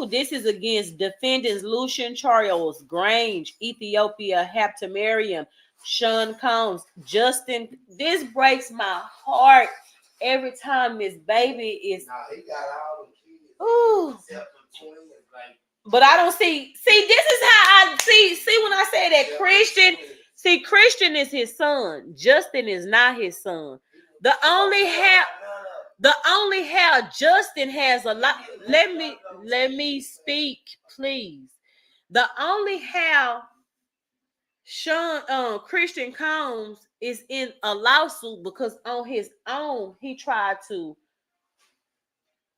This is against defendants Lucian Charles, Grange, Ethiopia, Haptomarium, Sean Combs, Justin. This breaks my heart every time this baby is. Nah, he got all the kids. Except for twins, like But I don't see. See, this is how I see. See, when I say that Christian, see, Christian is his son. Justin is not his son. The only how Justin has a lot. Let me speak, please. The only how Christian Combs is in a lawsuit because on his own he tried to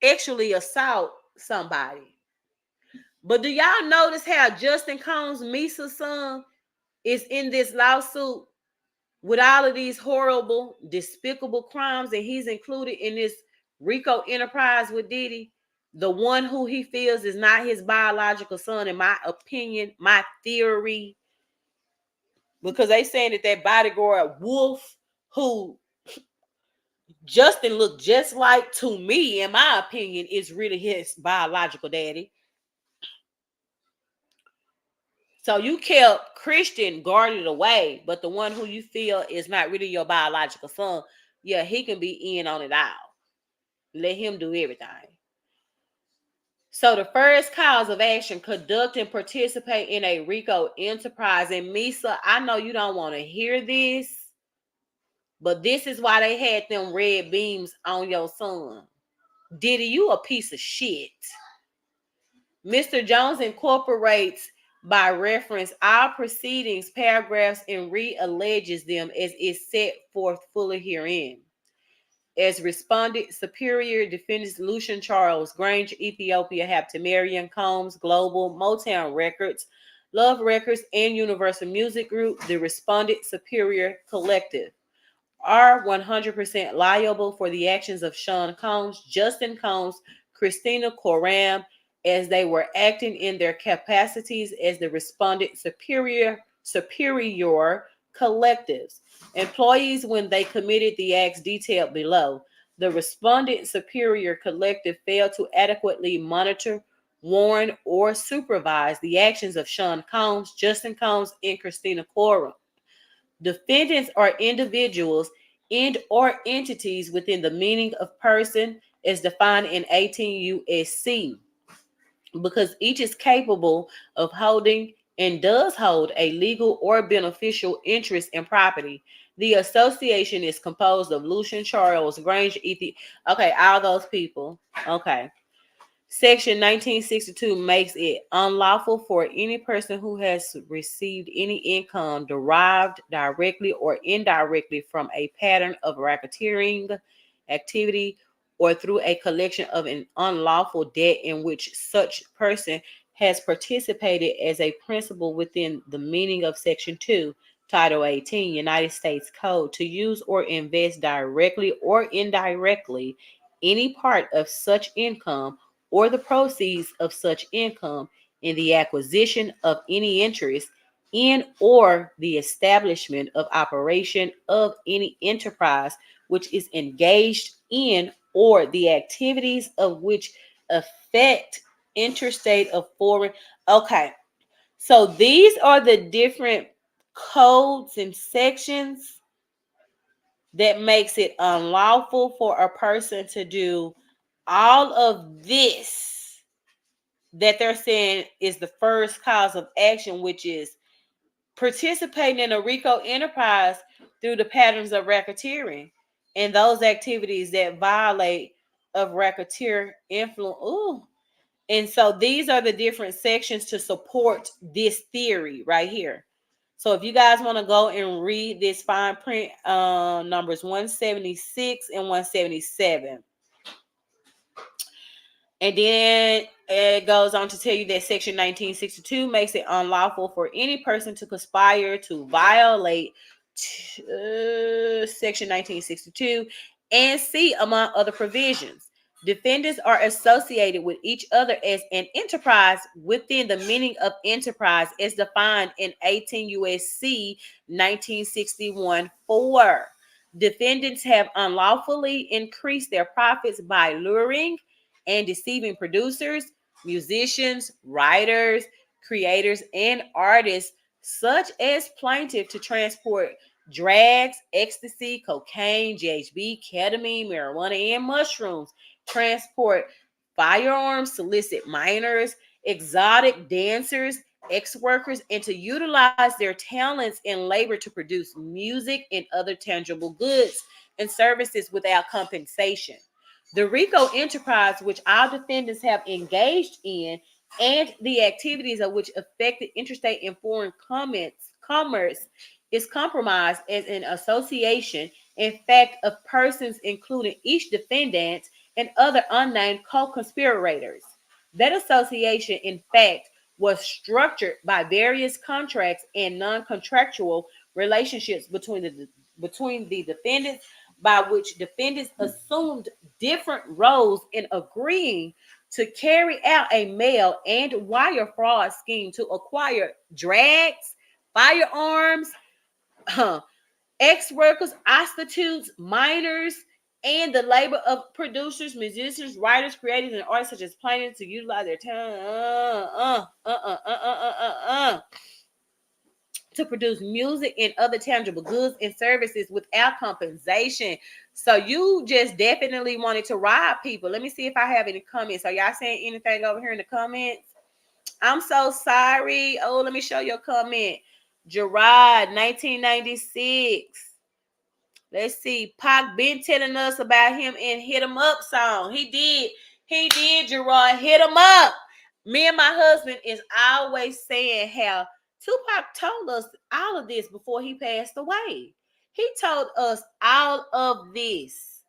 actually assault somebody. But do y'all notice how Justin Combs, Misa's son, is in this lawsuit with all of these horrible, despicable crimes, and he's included in this RICO enterprise with Diddy? The one who he feels is not his biological son, in my opinion, my theory, because they saying that bodyguard Wolf, who Justin looked just like, to me, in my opinion, is really his biological daddy. So you kept Christian guarded away, but the one who you feel is not really your biological son, yeah, he can be in on it all. Let him do everything. So the first cause of action, conduct and participate in a RICO enterprise. And Misa, I know you don't want to hear this, but this is why they had them red beams on your son. Diddy, you a piece of shit. Mr. Jones incorporates by reference all proceedings, paragraphs, and re-alleges them as is set forth fully herein. As respondent superior, defendants Lucian Charles, Grange, Ethiopia, Haptemarian, Combs, Global, Motown Records, Love Records, and Universal Music Group, the respondent superior collective, are 100% liable for the actions of Sean Combs, Justin Combs, Christina Coram, as they were acting in their capacities as the respondent superior collectives, employees when they committed the acts detailed below. The respondent superior collective failed to adequately monitor, warn, or supervise the actions of Sean Combs, Justin Combs, and Christina Coram. Defendants are individuals and or entities within the meaning of person as defined in 18 U.S.C. because each is capable of holding and does hold a legal or beneficial interest in property. The association is composed of Lucian Charles, Grange, okay, all those people. Okay. Section 1962 makes it unlawful for any person who has received any income derived directly or indirectly from a pattern of racketeering activity or through a collection of an unlawful debt in which such person has participated as a principal within the meaning of Section 2, Title 18, United States Code, to use or invest directly or indirectly any part of such income or the proceeds of such income in the acquisition of any interest in or the establishment of operation of any enterprise which is engaged in or the activities of which affect interstate or foreign. Okay, so these are the different codes and sections that makes it unlawful for a person to do all of this that they're saying is the first cause of action, which is participating in a RICO enterprise through the patterns of racketeering and those activities that violate of racketeer influence. Ooh. And so these are the different sections to support this theory right here. So if you guys want to go and read this fine print, numbers 176 and 177. And then it goes on to tell you that Section 1962 makes it unlawful for any person to conspire to violate Section 1962 and C, among other provisions. Defendants are associated with each other as an enterprise within the meaning of enterprise as defined in 18 U.S.C. 1961-4. Defendants have unlawfully increased their profits by luring and deceiving producers, musicians, writers, creators, and artists, such as plaintiff, to transport drugs, ecstasy, cocaine, GHB, ketamine, marijuana, and mushrooms, transport firearms, solicit minors, exotic dancers, ex-workers, and to utilize their talents and labor to produce music and other tangible goods and services without compensation. The RICO enterprise, which our defendants have engaged in, and the activities of which affected interstate and foreign commerce, is compromised as an association, in fact, of persons including each defendant and other unnamed co-conspirators. That association, in fact, was structured by various contracts and non-contractual relationships between the defendants, by which defendants assumed different roles in agreeing to carry out a mail and wire fraud scheme to acquire drags, firearms, ex-workers, prostitutes, minors, and the labor of producers, musicians, writers, creators, and artists such as plaintiffs to utilize their talent to produce music and other tangible goods and services without compensation. So you just definitely wanted to rob people. Let me see if I have any comments. Are y'all saying anything over here in the comments? I'm so sorry. Oh, let me show your comment. Gerard, 1996. Let's see. Pac been telling us about him in Hit 'em Up song. He did, Gerard. Hit 'em up. Me and my husband is always saying how Tupac told us all of this before he passed away. He told us all of this.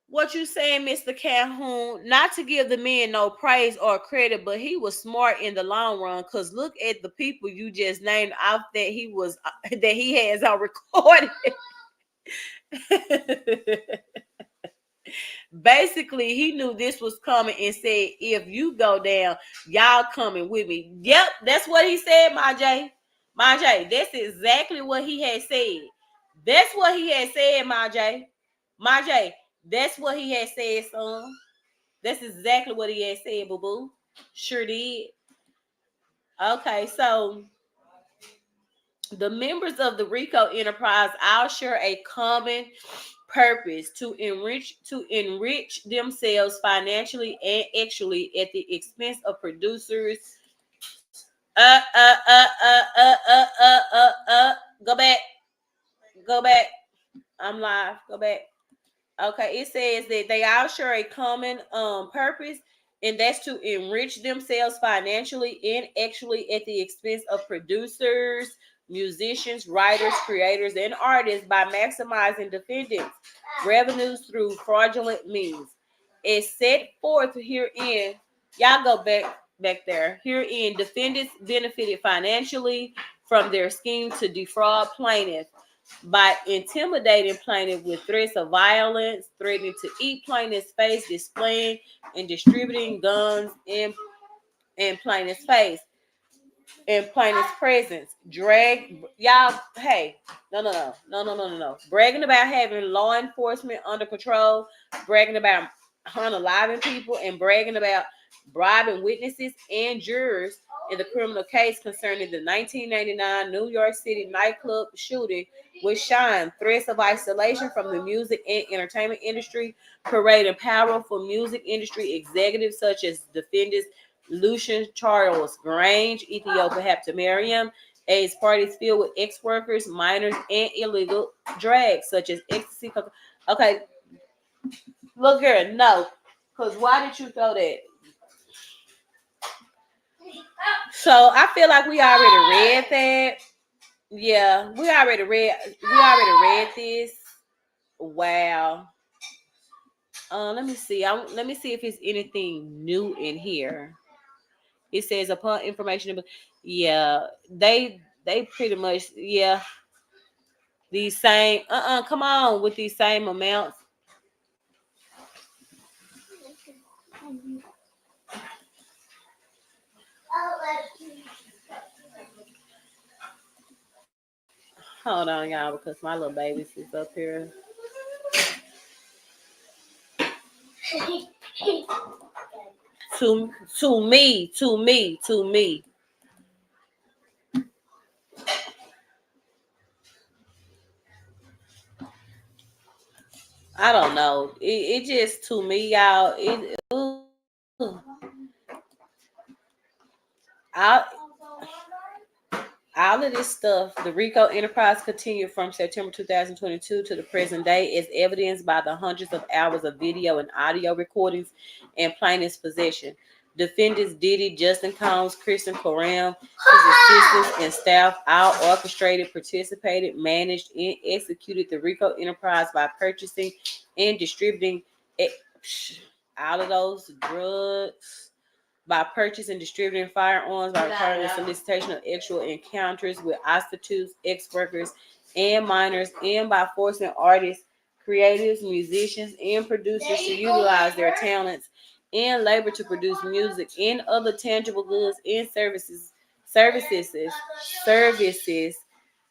What you saying, Mr. Calhoun? Not to give the man no praise or credit, but he was smart in the long run. Cause look at the people you just named off that he has on recording. Basically, he knew this was coming and said, if you go down, y'all coming with me. Yep, that's what he said, my J. My J, that's exactly what he had said. That's what he had said, my J. My J, that's what he had said, son. That's exactly what he had said, boo-boo. Sure did. Okay, so the members of the RICO enterprise all share a common purpose to enrich themselves financially and actually at the expense of producers. uh uh uh uh uh uh uh uh uh go back, go back. I'm live. Go back. Okay, it says that they all share a common purpose, and that's to enrich themselves financially and actually at the expense of producers, musicians, writers, creators, and artists by maximizing defendants' revenues through fraudulent means. It's set forth herein. Y'all go back there. Herein, defendants benefited financially from their scheme to defraud plaintiffs by intimidating plaintiff with threats of violence, threatening to eat plaintiff's face, displaying and distributing guns in plaintiff's face, in plaintiff's presence. Drag y'all, hey, no. Bragging about having law enforcement under control, bragging about unaliving people, and bragging about bribing witnesses and jurors in the criminal case concerning the 1999 New York City nightclub shooting with Shine. Threats of isolation from the music and entertainment industry, parading powerful music industry executives such as defendants Lucian Charles Grange, Ethiopia Haptomariam, AIDS parties filled with ex-workers, minors, and illegal drugs such as ecstasy. Okay, look here, no, because why did you throw that? So I feel like we already read that. Yeah, we already read this. Wow. Let me see. Let me see if it's anything new in here. It says upon information. Yeah, they pretty much, yeah, these same. Come on with these same amounts. Hold on, y'all, because my little baby is up here. To me. I don't know. It just to me, y'all. It ooh. All, all of this stuff, the RICO enterprise continued from September 2022 to the present day, is evidenced by the hundreds of hours of video and audio recordings in plaintiff's possession. Defendants Diddy, Justin Combs, Kristen Coram, his assistants and staff all orchestrated, participated, managed, and executed the RICO enterprise by purchasing and distributing all of those drugs, by purchasing and distributing firearms, by requiring the solicitation of sexual encounters with prostitutes, ex workers, and minors, and by forcing artists, creatives, musicians, and producers to utilize their talents and labor to produce music and other tangible goods and services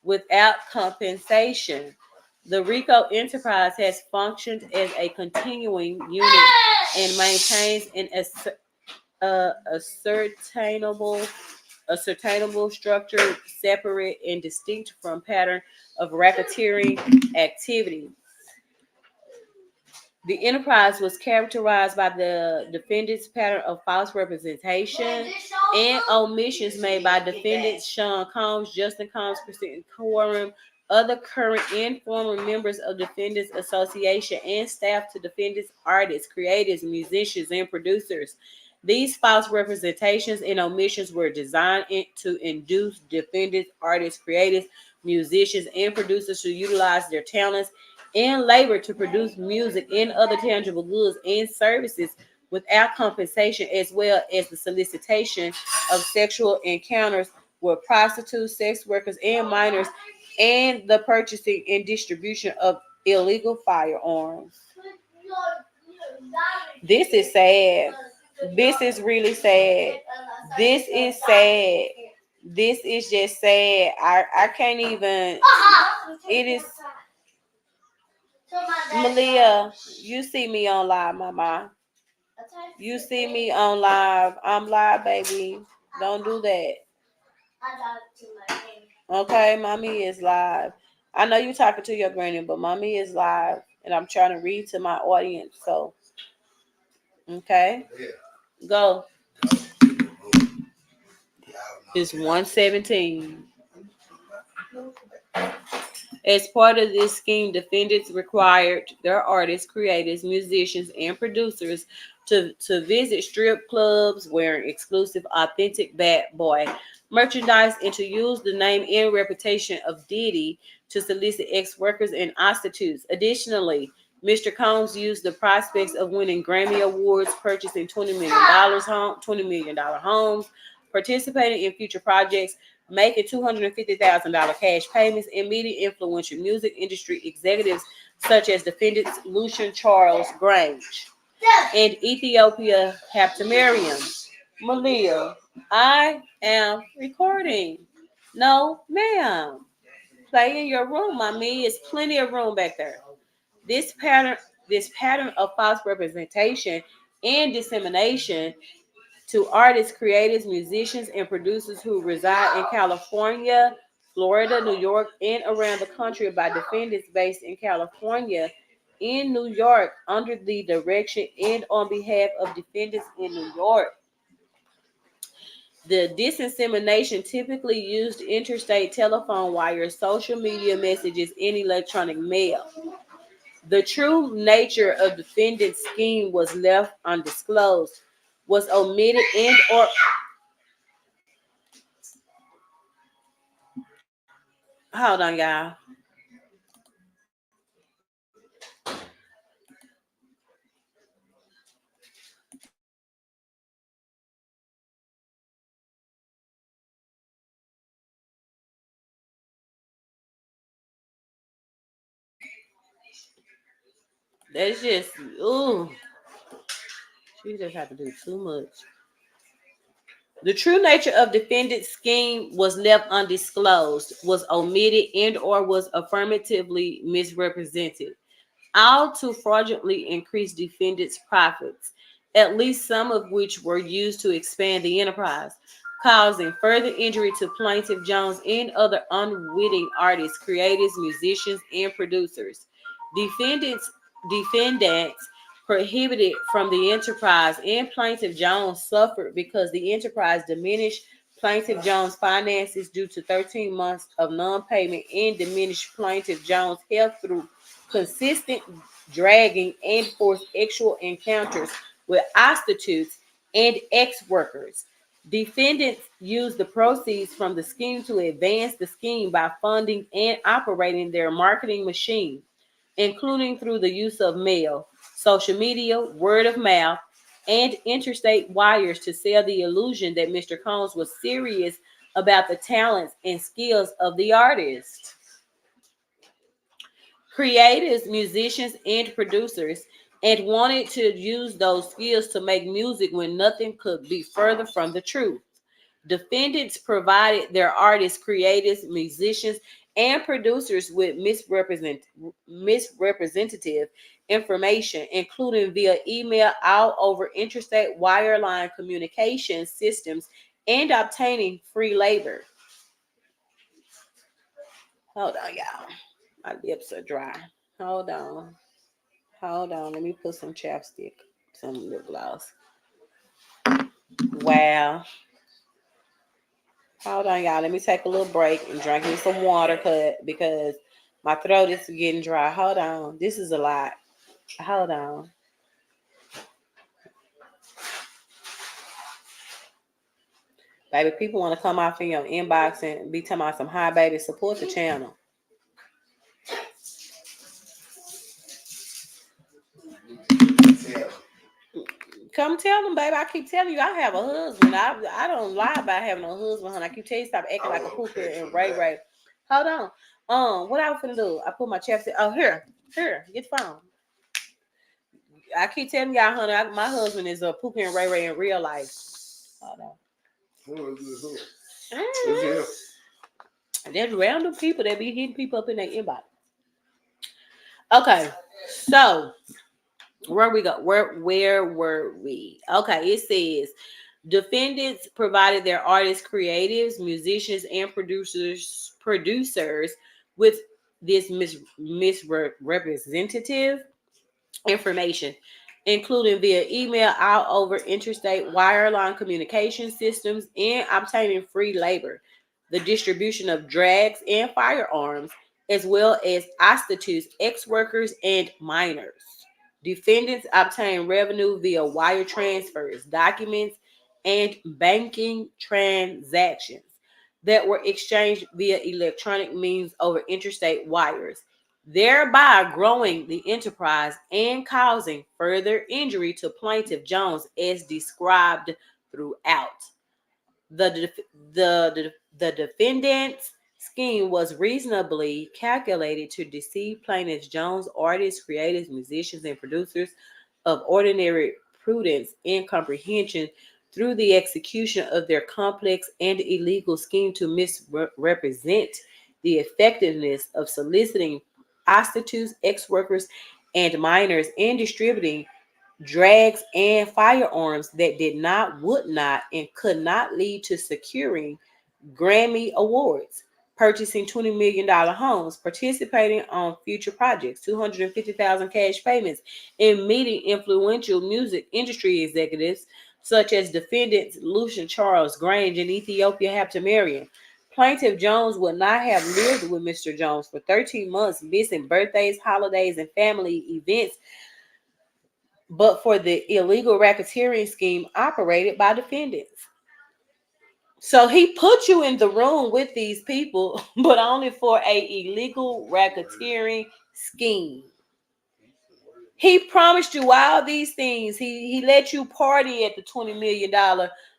without compensation. The RICO enterprise has functioned as a continuing unit and maintains an ascertainable structure separate and distinct from pattern of racketeering activity. The enterprise was characterized by the defendant's pattern of false representation and omissions made by defendants Sean Combs, Justin Combs, Christine Quorum, other current and former members of Defendants Association, and staff to defendants, artists, creators, musicians, and producers. These false representations and omissions were designed to induce defendants, artists, creators, musicians, and producers to utilize their talents and labor to produce music and other tangible goods and services without compensation, as well as the solicitation of sexual encounters with prostitutes, sex workers, and minors, and the purchasing and distribution of illegal firearms. This is sad. This is really sad. This is sad. This is just sad. I can't even. It is. Malia, you see me on live, mama. You see me on live. I'm live, baby. Don't do that. Okay, mommy is live. I know you talking to your granny, but mommy is live, and I'm trying to read to my audience. So, okay, go. It's 117. As part of this scheme, defendants required their artists, creators, musicians, and producers to visit strip clubs wearing exclusive, authentic Bad Boy merchandise and to use the name and reputation of Diddy to solicit ex-workers and prostitutes. Additionally, Mr. Combs used the prospects of winning Grammy Awards, purchasing $20 million homes, participating in future projects, making $250,000 cash payments, and meeting influential music industry executives such as defendants Lucian Charles Grange and Ethiopia Haptemariam. Malia, I am recording. No, ma'am. Play in your room, mommy. It's plenty of room back there. This pattern, this pattern of false representation and dissemination to artists, creators, musicians, and producers who reside in California, Florida, New York, and around the country by defendants based in California, in New York, under the direction and on behalf of defendants in New York. The dissemination typically used interstate telephone wires, social media messages, and electronic mail. The true nature of defendant's scheme was left undisclosed, was omitted and or hold on, y'all. That's just ooh. She just had to do too much. The true nature of defendant's scheme was left undisclosed, was omitted, and or was affirmatively misrepresented, all to fraudulently increase defendants' profits, at least some of which were used to expand the enterprise, causing further injury to Plaintiff Jones and other unwitting artists, creators, musicians, and producers. Defendants prohibited from the enterprise and Plaintiff Jones suffered because the enterprise diminished Plaintiff Jones' finances due to 13 months of non-payment and diminished Plaintiff Jones' health through consistent dragging and forced sexual encounters with prostitutes and ex-workers. Defendants used the proceeds from the scheme to advance the scheme by funding and operating their marketing machine, including through the use of mail, social media, word of mouth, and interstate wires to sell the illusion that Mr. Combs was serious about the talents and skills of the artist. Creators, musicians, and producers, and wanted to use those skills to make music when nothing could be further from the truth. Defendants provided their artists, creators, musicians, and producers with misrepresentative information, including via email, all over interstate wireline communication systems, and obtaining free labor. Hold on, y'all. My lips are dry. Hold on. Hold on. Let me put some chapstick, some lip gloss. Wow. Hold on, y'all. Let me take a little break and drink me some water because my throat is getting dry. Hold on. This is a lot. Hold on. Baby, people want to come off in your inbox and be talking about some hi, baby. Support the channel. Come tell them, baby. I keep telling you, I have a husband. I don't lie about having a husband, honey. I keep telling you, stop acting like a pooper and Ray. Hold on. What I was finna do? I put my chapstick. Oh, here, get the phone. I keep telling y'all, honey, my husband is a Pookie and Ray in real life. Hold on. There's random people that be hitting people up in their inbox. Okay, so where we go? Where were we? Okay, it says defendants provided their artists, creatives, musicians, and producers with this misrepresentative information, including via email, out over interstate wireline communication systems, and obtaining free labor, the distribution of drugs and firearms, as well as prostitutes, ex-workers, and minors. Defendants obtain revenue via wire transfers, documents, and banking transactions that were exchanged via electronic means over interstate wires, thereby growing the enterprise and causing further injury to Plaintiff Jones as described throughout. The defendant's scheme was reasonably calculated to deceive Plaintiff Jones, artists, creators, musicians, and producers of ordinary prudence and comprehension through the execution of their complex and illegal scheme to misrepresent the effectiveness of soliciting prostitutes, ex-workers, and minors, and distributing drugs and firearms that did not, would not, and could not lead to securing Grammy Awards, purchasing $20 million homes, participating on future projects, 250,000 cash payments, and meeting influential music industry executives such as defendants Lucian Charles Grange and Ethiopia Haptemarian. Plaintiff Jones would not have lived with Mr. Jones for 13 months, missing birthdays, holidays, and family events, but for the illegal racketeering scheme operated by defendants. So he put you in the room with these people, but only for a illegal racketeering scheme. He promised you all these things. He let you party at the $20 million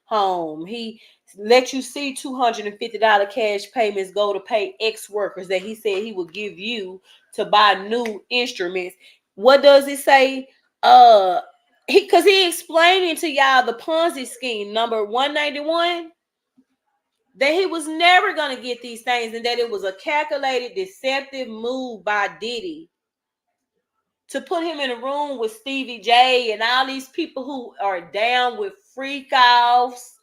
home. He let you see $250 cash payments go to pay ex-workers that he said he would give you to buy new instruments. What does it say? He explaining to y'all the Ponzi scheme number 191, that he was never going to get these things and that it was a calculated, deceptive move by Diddy to put him in a room with Stevie J and all these people who are down with freak offs.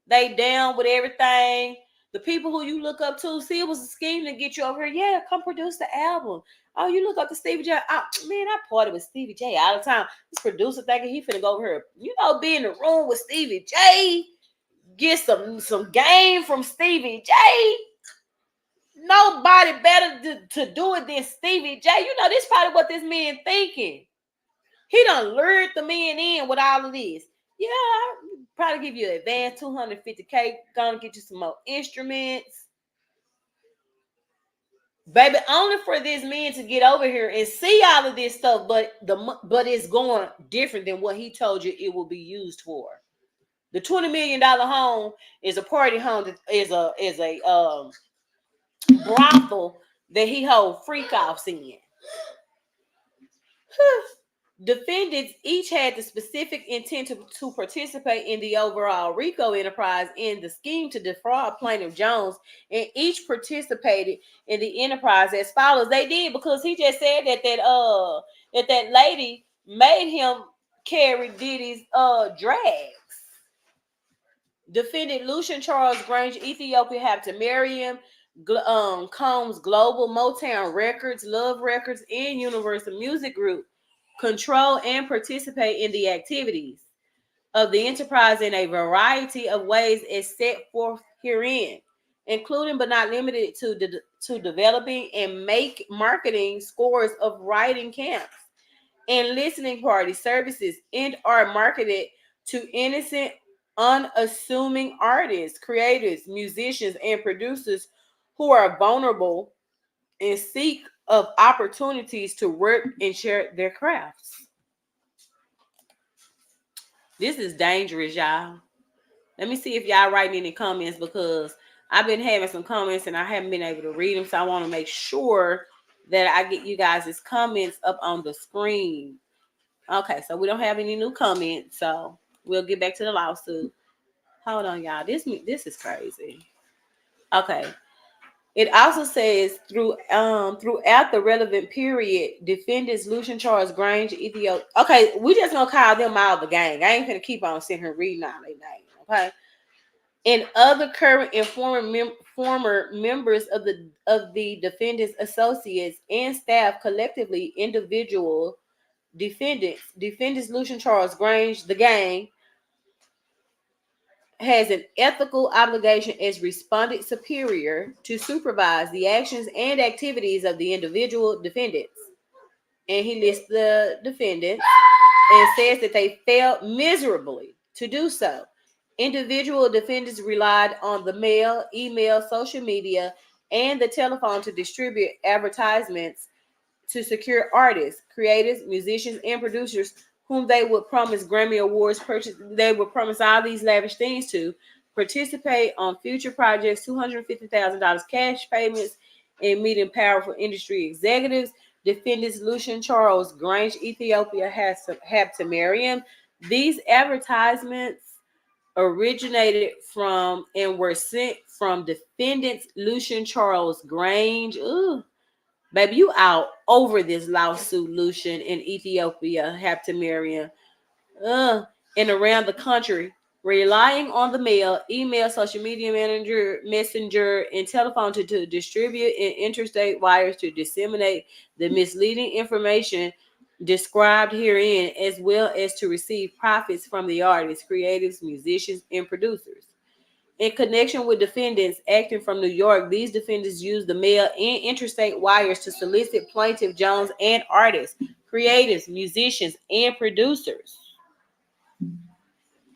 They down with everything. The people who you look up to, see, it was a scheme to get you over here. Yeah, come produce the album. Oh, you look up to Stevie J. Oh, man, I party with Stevie J all the time. This producer thinking he finna go over here, be in the room with Stevie J, get some game from Stevie J. Nobody better to do it than Stevie J. You know, this probably what this man thinking. He done lured the men in with all of this. Yeah, I'll probably give you an advance $250K. Gonna get you some more instruments. Baby, only for this man to get over here and see all of this stuff, but it's going different than what he told you it will be used for. The $20 million home is a party home that is a brothel that he holds freak offs in. Defendants each had the specific intent to participate in the overall RICO enterprise in the scheme to defraud plaintiff Jones, and each participated in the enterprise as follows. They did, because he just said that lady made him carry Diddy's drags. Defendant Lucian Charles Grange, Ethiopia, have to marry him. Combs Global, Motown Records, Love Records, and Universal Music Group control and participate in the activities of the enterprise in a variety of ways as set forth herein, including but not limited to developing and marketing scores of writing camps and listening party services, and are marketed to innocent, unassuming artists, creators, musicians, and producers who are vulnerable and seek of opportunities to work and share their crafts. This is dangerous, y'all. Let me see if y'all writing any comments, because I've been having some comments and I haven't been able to read them. So I want to make sure that I get you guys' comments up on the screen. Okay, so we don't have any new comments. So we'll get back to the lawsuit. Hold on, y'all. This is crazy. Okay. It also says throughout the relevant period, defendants Lucian Charles Grange, Ethiopia. Okay, we just gonna call them all the gang. I ain't gonna keep on sitting here reading all their names. Okay, and other current and former members of the defendants' associates and staff, collectively individual defendants Lucian Charles Grange, the gang, has an ethical obligation as respondent superior to supervise the actions and activities of the individual defendants. And he lists the defendants and says that they failed miserably to do so. Individual defendants relied on the mail, email, social media, and the telephone to distribute advertisements to secure artists, creators, musicians, and producers whom they would promise Grammy Awards purchase. They would promise all these lavish things to participate on future projects, $250,000 cash payments, and meeting powerful industry executives. Defendants Lucian Charles Grange, Ethiopia, have to marry him. These advertisements originated from and were sent from defendants Lucian Charles Grange. Ooh. Baby, you out over this lawsuit, Lucian, in Ethiopia, have to marry him. And around the country, relying on the mail, email, social media messenger, and telephone to distribute and interstate wires to disseminate the misleading information described herein, as well as to receive profits from the artists, creatives, musicians, and producers. In connection with defendants acting from New York, these defendants used the mail and interstate wires to solicit plaintiff Jones and artists, creators, musicians, and producers.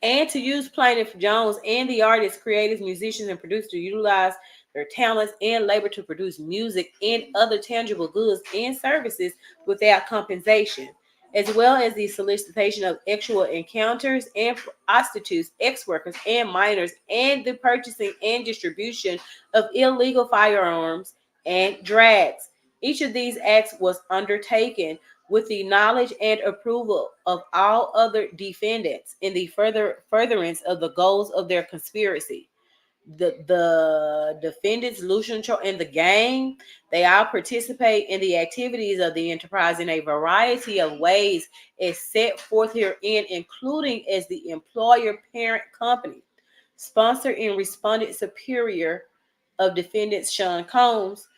And to use plaintiff Jones and the artists, creators, musicians, and producers to utilize their talents and labor to produce music and other tangible goods and services without compensation, as well as the solicitation of sexual encounters and prostitutes, ex workers, and minors, and the purchasing and distribution of illegal firearms and drugs. Each of these acts was undertaken with the knowledge and approval of all other defendants in the furtherance of the goals of their conspiracy. The defendants, Lucian and the gang, they all participate in the activities of the enterprise in a variety of ways as set forth herein, including as the employer parent company, sponsor and respondent superior of defendants Sean Combs,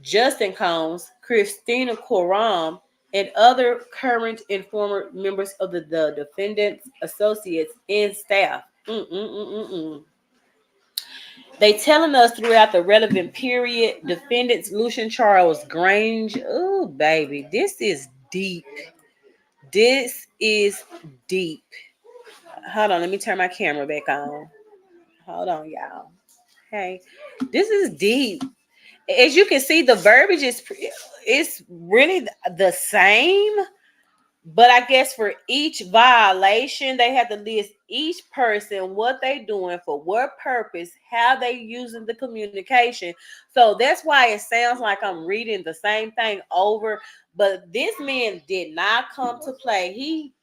Justin Combs, Christina Coram, and other current and former members of the defendants, associates, and staff. Mm-mm-mm-mm-mm. They telling us throughout the relevant period, defendants Lucian Charles Grange. Oh, baby, this is deep. This is deep. Hold on, let me turn my camera back on. Hold on, y'all. Hey, this is deep. As you can see, the verbiage is it's really the same. But I guess for each violation, they have to list each person, what they doing, for what purpose, how they using the communication. So that's why it sounds like I'm reading the same thing over. But this man did not come to play. He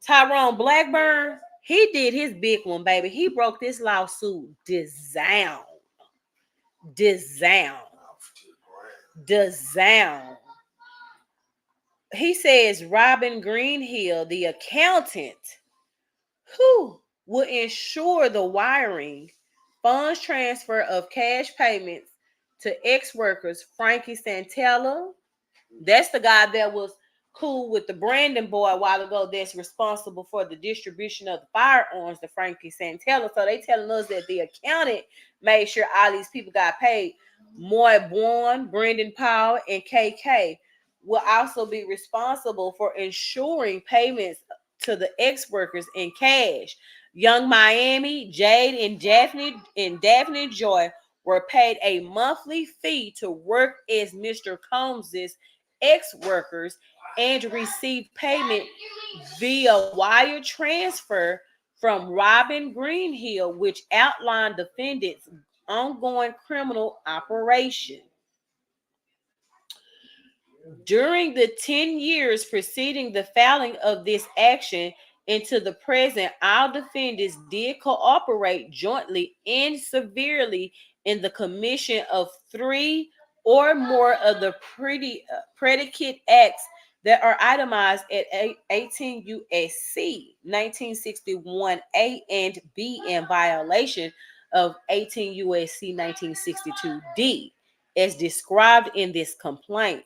Tyrone Blackburn, he did his big one, baby. He broke this lawsuit down. Down. Down. He says Robin Greenhill, the accountant, who will ensure the wiring, funds transfer of cash payments to ex-workers Frankie Santella. That's the guy that was cool with the Brandon boy a while ago that's responsible for the distribution of the firearms to Frankie Santella. So they telling us that the accountant made sure all these people got paid. Moy Bourne, Brendan Powell, and KK will also be responsible for ensuring payments to the ex-workers in cash. Young Miami, Jade, and Daphne Joy were paid a monthly fee to work as Mr. Combs's ex-workers and receive payment via wire transfer from Robin Greenhill, which outlined defendants' ongoing criminal operation. During the 10 years preceding the filing of this action into the present, all defendants did cooperate jointly and severely in the commission of three or more of the predicate acts that are itemized at 18 USC 1961A and B in violation of 18 USC 1962D as described in this complaint.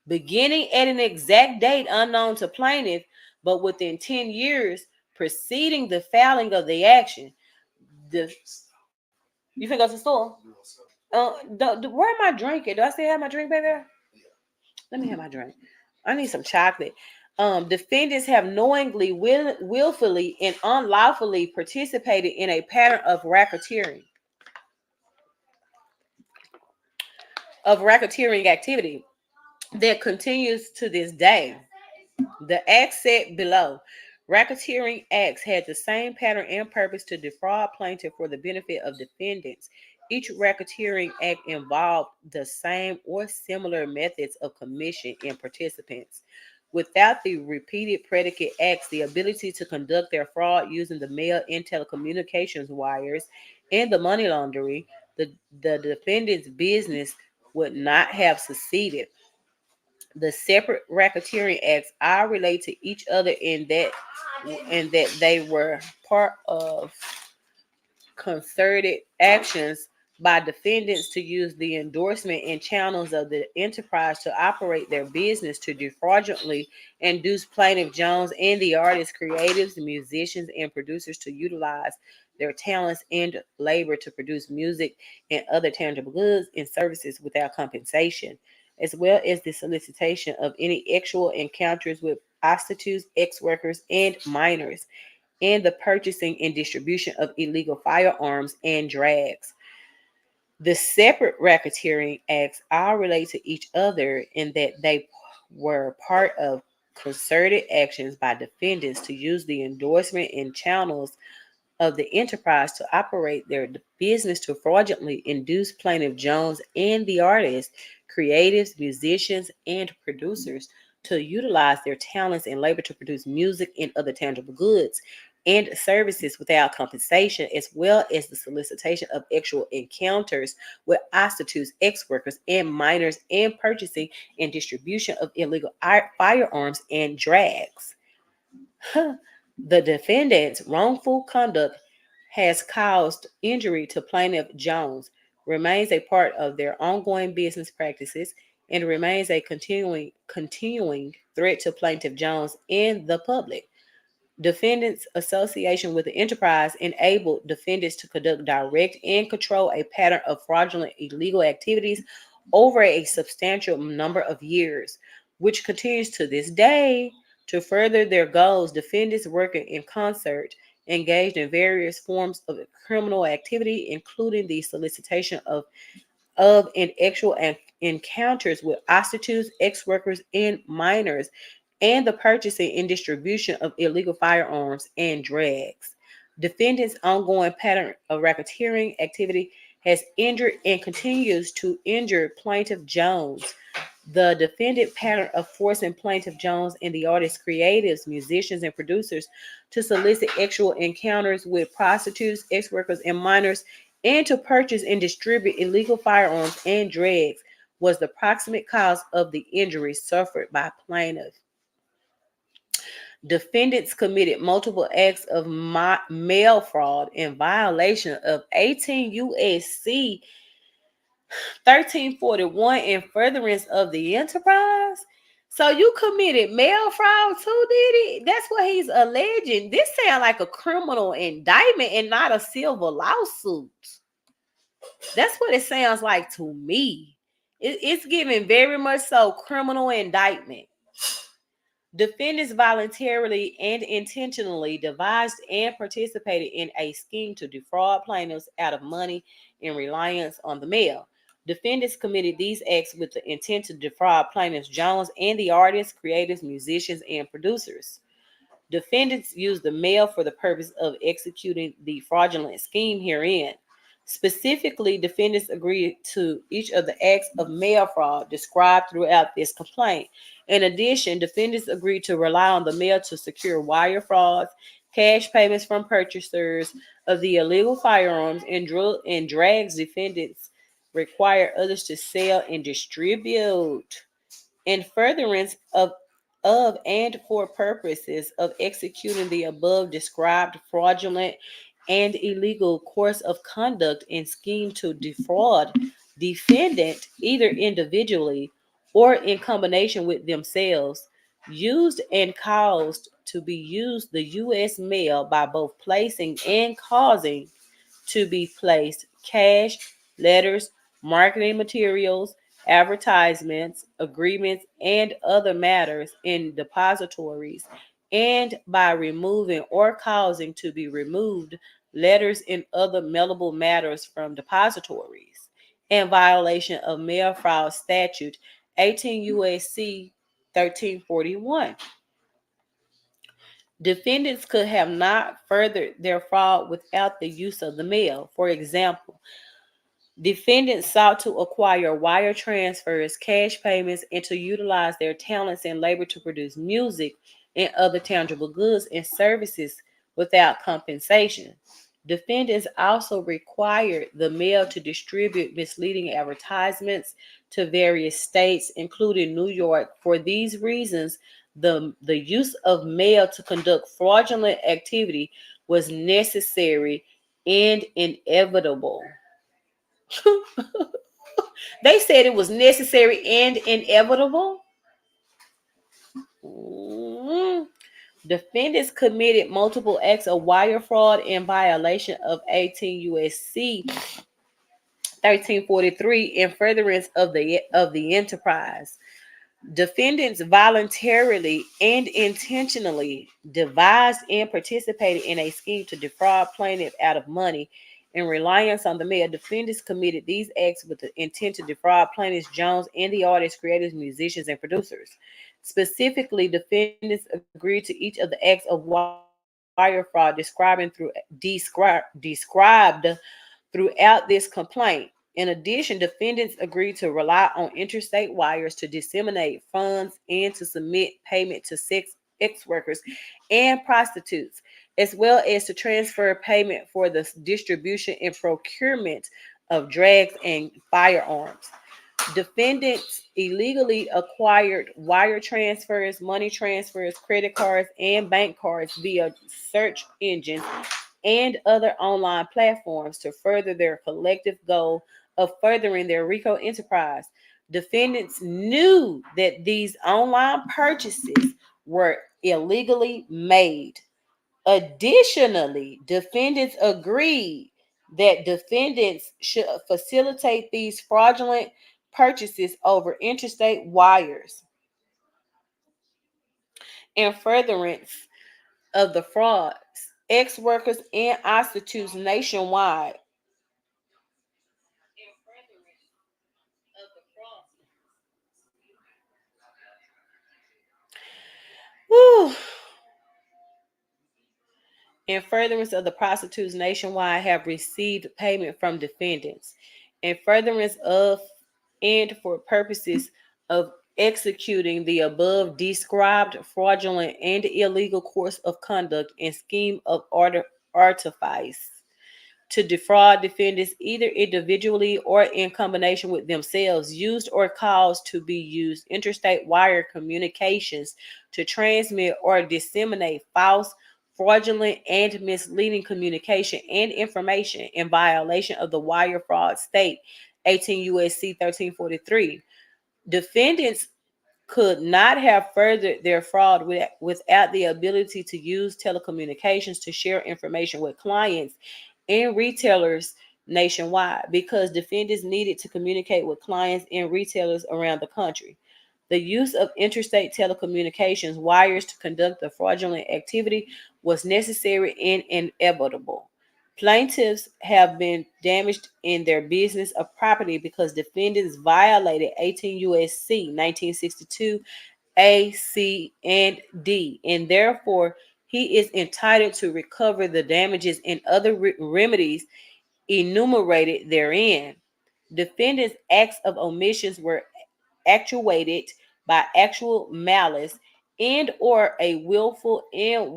Beginning at an exact date unknown to plaintiff, but within 10 years preceding the filing of the action. The You think go to the store? Where am I drinking? Do I still have my drink back there? Let me have my drink. I need some chocolate. Defendants have knowingly, willfully, and unlawfully participated in a pattern of racketeering activity that continues to this day. The acts set below, racketeering acts, had the same pattern and purpose to defraud plaintiff for the benefit of defendants. Each racketeering act involved the same or similar methods of commission and participants. Without the repeated predicate acts, the ability to conduct their fraud using the mail and telecommunications wires and the money laundering, the, the defendant's business would not have succeeded. The separate racketeering acts are related to each other in that they were part of concerted actions by defendants to use the endorsement and channels of the enterprise to operate their business to defraudulently induce plaintiff Jones and the artists, creatives, musicians, and producers to utilize their talents and labor to produce music and other tangible goods and services without compensation, as well as the solicitation of any actual encounters with prostitutes, ex workers, and minors, and the purchasing and distribution of illegal firearms and drugs. The separate racketeering acts all relate to each other in that they were part of concerted actions by defendants to use the endorsement and channels of the enterprise to operate their business to fraudulently induce plaintiff Jones and the artists, creatives, musicians, and producers to utilize their talents and labor to produce music and other tangible goods and services without compensation, as well as the solicitation of actual encounters with prostitutes, ex workers, and minors, and purchasing and distribution of illegal firearms and drugs. The defendant's wrongful conduct has caused injury to plaintiff Jones, remains a part of their ongoing business practices, and remains a continuing threat to plaintiff Jones and the public. Defendants' association with the enterprise enabled defendants to conduct, direct, and control a pattern of fraudulent illegal activities over a substantial number of years, which continues to this day. To further their goals, defendants working in concert engaged in various forms of criminal activity, including the solicitation of and actual encounters with prostitutes, ex workers, and minors, and the purchasing and distribution of illegal firearms and drugs. Defendants' ongoing pattern of racketeering activity has injured and continues to injure plaintiff Jones. The defendant pattern of forcing plaintiff Jones and the artist's creatives, musicians, and producers to solicit actual encounters with prostitutes, ex workers, and minors, and to purchase and distribute illegal firearms and drugs was the proximate cause of the injuries suffered by plaintiff. Defendants committed multiple acts of mail fraud in violation of 18 U.S.C. 1341 in furtherance of the enterprise. So you committed mail fraud too, Diddy? That's what he's alleging. This sounds like a criminal indictment and not a civil lawsuit. That's what it sounds like to me. It's giving very much so criminal indictment. Defendants voluntarily and intentionally devised and participated in a scheme to defraud plaintiffs out of money in reliance on the mail. Defendants committed these acts with the intent to defraud plaintiffs Jones and the artists, creators, musicians, and producers. Defendants used the mail for the purpose of executing the fraudulent scheme herein. Specifically, defendants agreed to each of the acts of mail fraud described throughout this complaint. In addition, defendants agreed to rely on the mail to secure wire frauds, cash payments from purchasers of the illegal firearms, and drugs defendants require others to sell and distribute. In furtherance of and for purposes of executing the above described fraudulent and illegal course of conduct and scheme to defraud defendant either individually or in combination with themselves, used and caused to be used the U.S. mail by both placing and causing to be placed cash, letters, marketing materials, advertisements, agreements, and other matters in depositories, and by removing or causing to be removed letters and other mailable matters from depositories, in violation of mail fraud statute 18 U.S.C. 1341. Defendants could have not furthered their fraud without the use of the mail. For example, defendants sought to acquire wire transfers, cash payments, and to utilize their talents and labor to produce music and other tangible goods and services without compensation. Defendants also required the mail to distribute misleading advertisements to various states, including New York. For these reasons, the use of mail to conduct fraudulent activity was necessary and inevitable. They said it was necessary and inevitable. Mm. Defendants committed multiple acts of wire fraud in violation of 18 U.S.C. 1343 in furtherance of the enterprise. Defendants voluntarily and intentionally devised and participated in a scheme to defraud plaintiff out of money in reliance on the mail. Defendants committed these acts with the intent to defraud plaintiffs Jones and the artists, creators, musicians, and producers. Specifically, defendants agreed to each of the acts of wire fraud described throughout this complaint. In addition, defendants agreed to rely on interstate wires to disseminate funds and to submit payment to sex workers and prostitutes, as well as to transfer payment for the distribution and procurement of drugs and firearms. Defendants illegally acquired wire transfers, money transfers, credit cards, and bank cards via search engines and other online platforms to further their collective goal of furthering their RICO enterprise. Defendants knew that these online purchases were illegally made. Additionally, defendants agreed that defendants should facilitate these fraudulent purchases over interstate wires. In furtherance of the frauds, ex-workers and prostitutes nationwide. Whew. In furtherance of the prostitutes nationwide have received payment from defendants. In furtherance of and for purposes of executing the above described fraudulent and illegal course of conduct and scheme of artifice to defraud defendants either individually or in combination with themselves, used or caused to be used interstate wire communications to transmit or disseminate false, fraudulent, and misleading communication and information in violation of the wire fraud state 18 U.S.C. 1343. Defendants could not have furthered their fraud without the ability to use telecommunications to share information with clients and retailers nationwide because defendants needed to communicate with clients and retailers around the country. The use of interstate telecommunications wires to conduct the fraudulent activity was necessary and inevitable. Plaintiffs have been damaged in their business of property because defendants violated 18 U.S.C. 1962 A, C, and D, and therefore he is entitled to recover the damages and other remedies enumerated therein. Defendants' acts of omissions were actuated by actual malice and or a willful and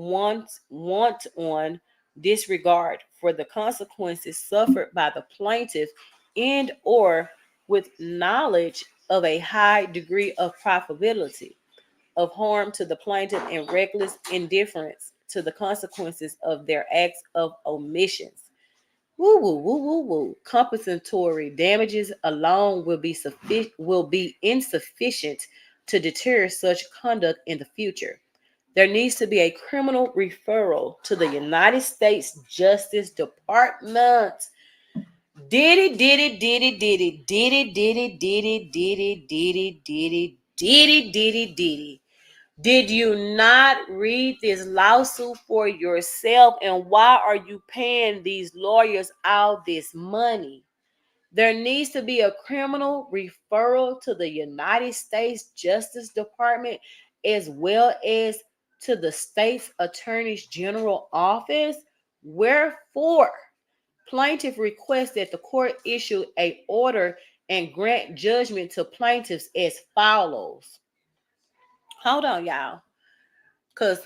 wanton disregard for the consequences suffered by the plaintiff and or with knowledge of a high degree of probability of harm to the plaintiff and reckless indifference to the consequences of their acts of omissions. Woo woo woo woo woo. Compensatory damages alone will be insufficient to deter such conduct in the future. There needs to be a criminal referral to the United States Justice Department. Diddy, diddy, diddy, diddy, diddy, diddy, diddy, diddy, diddy, diddy, diddy, diddy, diddy. Did you not read this lawsuit for yourself? And why are you paying these lawyers all this money? There needs to be a criminal referral to the United States Justice Department as well as to the state's attorney's general office. Wherefore, plaintiff requests that the court issue a order and grant judgment to plaintiffs as follows. Hold on, y'all. Because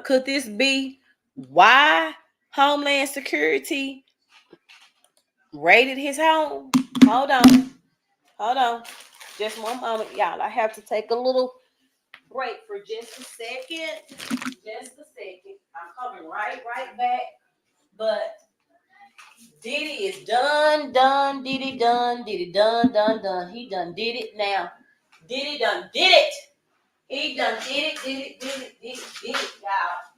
could this be why Homeland Security raided his home? Hold on. Hold on. Just one moment, y'all. I have to take a little break for just a second. Just a second. I'm coming right back. But Diddy is done. Diddy done. Diddy done. He done did it now. Diddy done did it. He done did it, y'all.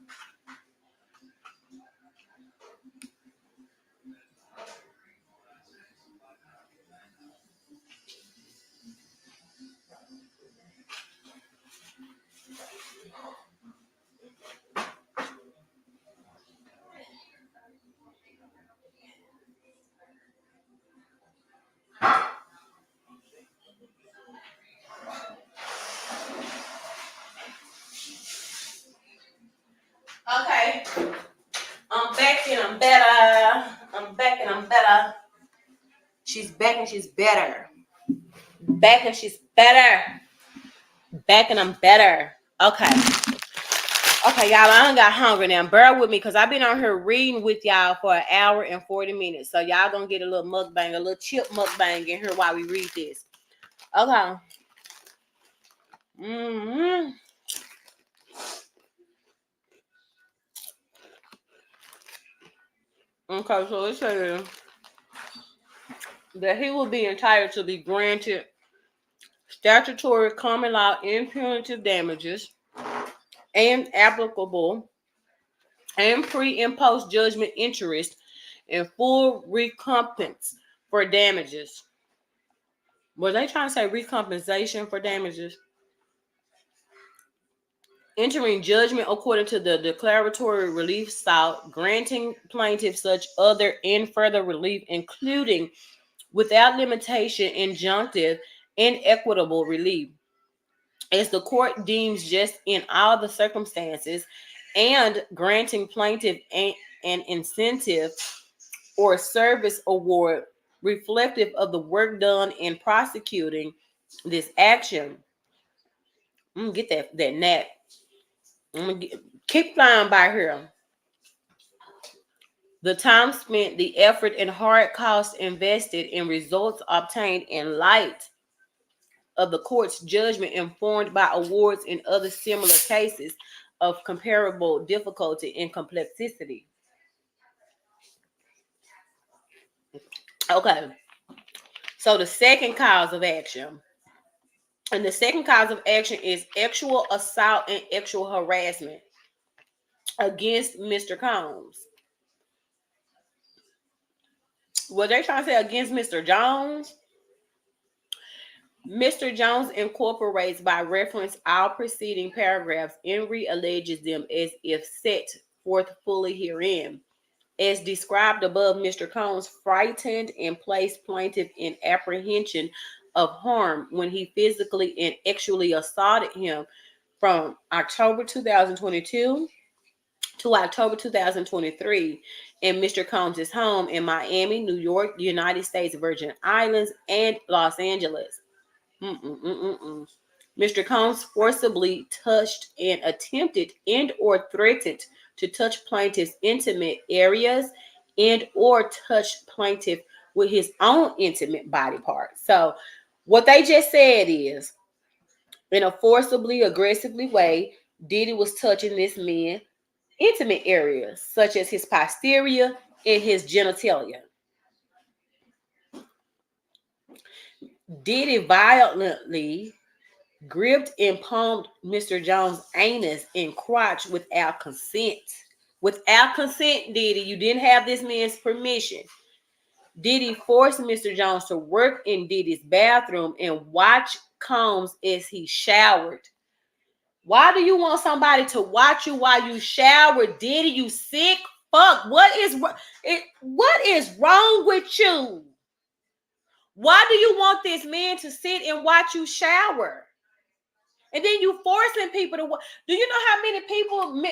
Okay. I'm back and I'm better. I'm back and I'm better. She's back and she's better. Back and she's better. Back and I'm better. Okay. Okay, y'all. I done got hungry now. Bear with me because I've been on here reading with y'all for an hour and 40 minutes. So y'all gonna get a little mukbang, a little chip mukbang in here while we read this. Okay. Mm-hmm. Okay, so it says that he will be entitled to be granted statutory common law and punitive damages, and applicable and pre and post judgment interest and full recompense for damages. Were they trying to say recompensation for damages? Entering judgment according to the declaratory relief sought, granting plaintiffs such other and further relief, including without limitation, injunctive and equitable relief, as the court deems just in all the circumstances, and granting plaintiff an incentive or service award reflective of the work done in prosecuting this action. I'm gonna get that gnat. Keep flying by here. The time spent, the effort and hard costs invested, and results obtained in light of the court's judgment, informed by awards in other similar cases of comparable difficulty and complexity. Okay, so the second cause of action. And the second cause of action is sexual assault and sexual harassment against Mr. Combs. Were they trying to say against Mr. Jones? Mr. Jones incorporates by reference all preceding paragraphs and realleges them as if set forth fully herein. As described above, Mr. Combs frightened and placed plaintiff in apprehension of harm when he physically and sexually assaulted him from October 2022 to October 2023 in Mr. Combs' home in Miami, New York, United States Virgin Islands, and Los Angeles. Mr. Combs forcibly touched and attempted and or threatened to touch plaintiff's intimate areas and or touch plaintiff with his own intimate body parts. So what they just said is, in a forcibly, aggressively way, Diddy was touching this man intimate areas, such as his posterior and his genitalia. Diddy violently gripped and palmed Mr. Jones' anus and crotch without consent. Without consent, Diddy, you didn't have this man's permission. Diddy forced Mr. Jones to work in Diddy's bathroom and watch Combs as he showered. Why do you want somebody to watch you while you shower, Diddy? You sick fuck. What is wrong with you? Why do you want this man to sit and watch you shower? And then you forcing people to. Do you know how many people,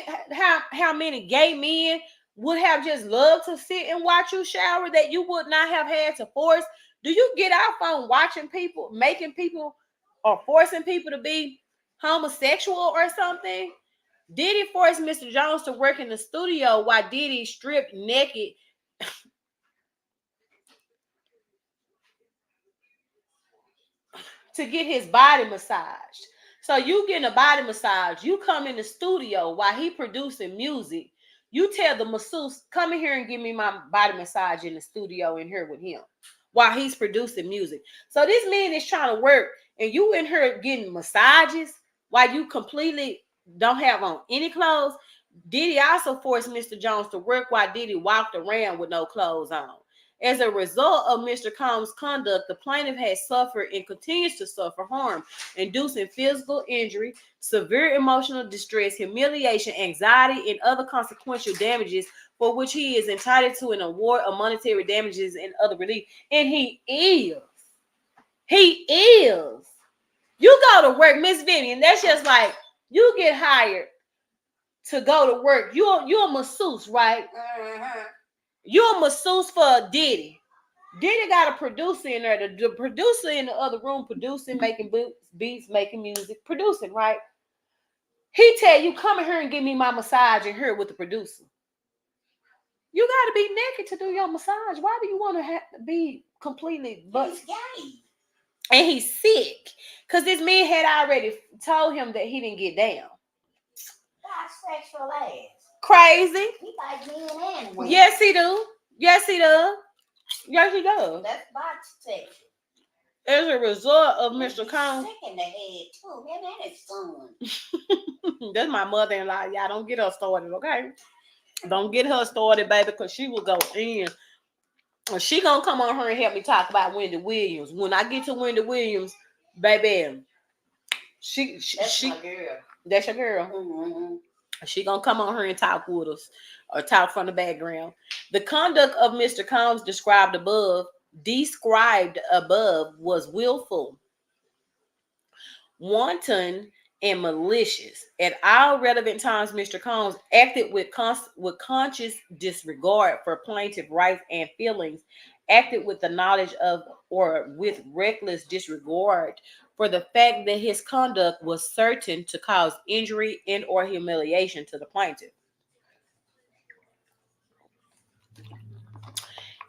how many gay men would have just loved to sit and watch you shower that you would not have had to force? Do you get off on watching people, making people, or forcing people to be homosexual or something? Diddy forced Mr. Jones to work in the studio while Diddy stripped naked to get his body massaged. So you getting a body massage, you come in the studio while he producing music, you tell the masseuse, come in here and give me my body massage in the studio in here with him while he's producing music. So this man is trying to work and you in here getting massages while you completely don't have on any clothes. Diddy also forced Mr. Jones to work while Diddy walked around with no clothes on. As a result of Mr. Combs' conduct, the plaintiff has suffered and continues to suffer harm, inducing physical injury, severe emotional distress, humiliation, anxiety, and other consequential damages for which he is entitled to an award of monetary damages and other relief. And he is. He is. You go to work, Miss Vivian, that's just like you get hired to go to work. You're a masseuse, right? You're a masseuse for Diddy. Diddy got a producer in there. The producer in the other room producing, making beats, making music, producing, right? He tell you, come in here and give me my massage in here with the producer. You got to be naked to do your massage. Why do you want to have to be completely butt? He's gay. And he's sick. Because this man had already told him that he didn't get down. Bisexual ass. Crazy. He like men and women. Yes, he do. Yes, he does. Yes, he does. That's bisexual. As a result of Mr. Combs, Sick in the head too. Man, that is son. that's my mother-in-law. Y'all don't get her started, okay? Don't get her started, baby, because she will go in. She gonna come on her and help me talk about Wendy Williams. When I get to Wendy Williams, baby, That's my girl. that's your girl. Mm-hmm. She gonna come on her and talk with us, or talk from the background. The conduct of Mr. Combs described above was willful, wanton, and malicious. At all relevant times, Mr. Combs acted with conscious disregard for plaintiff rights and feelings, acted with the knowledge of or with reckless disregard for the fact that his conduct was certain to cause injury and or humiliation to the plaintiff,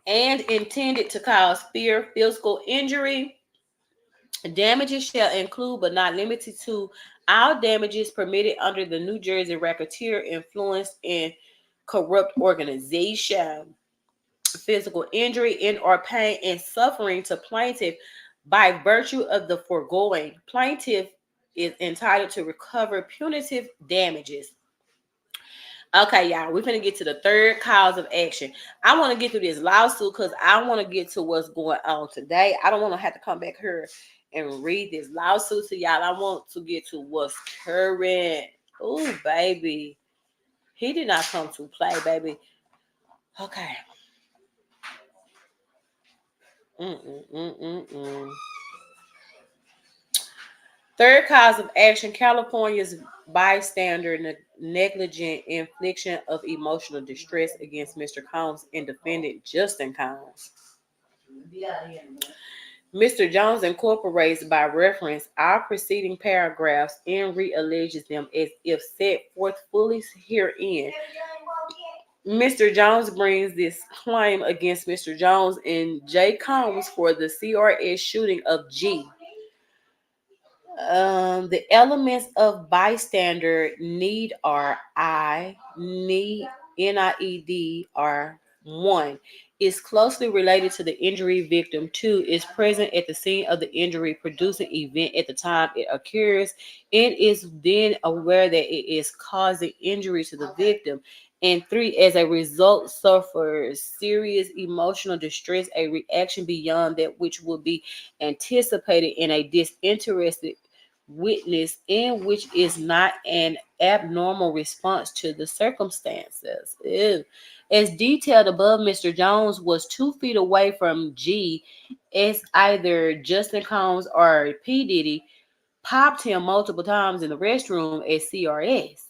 and intended to cause fear, physical injury. Damages shall include, but not limited to, all damages permitted under the New Jersey Racketeer Influence and Corrupt Organization. Physical injury and or pain and suffering to plaintiff by virtue of the foregoing. Plaintiff is entitled to recover punitive damages. Okay, y'all, we're gonna get to the third cause of action. I want to get through this lawsuit because I want to get to what's going on today. I don't want to have to come back here and read this lawsuit to y'all. I want to get to what's current. Oh, baby. He did not come to play, baby. Okay. Mm-mm-mm-mm-mm. Third cause of action, California's bystander negligent infliction of emotional distress against Mr. Combs and defendant Justin Combs. Mr. Jones incorporates by reference our preceding paragraphs and realleges them as if set forth fully herein. Mr. Jones brings this claim against Mr. Jones and J. Combs for the CRS shooting of G. The elements of bystander need are NIED are 1 is closely related to the injury victim. 2 is present at the scene of the injury producing event at the time it occurs and is then aware that it is causing injury to the victim. And 3, as a result, suffers serious emotional distress, a reaction beyond that which would be anticipated in a disinterested witness and which is not an abnormal response to the circumstances. Ew. As detailed above, Mr. Jones was 2 feet away from G as either Justin Combs or P. Diddy popped him multiple times in the restroom at CRS.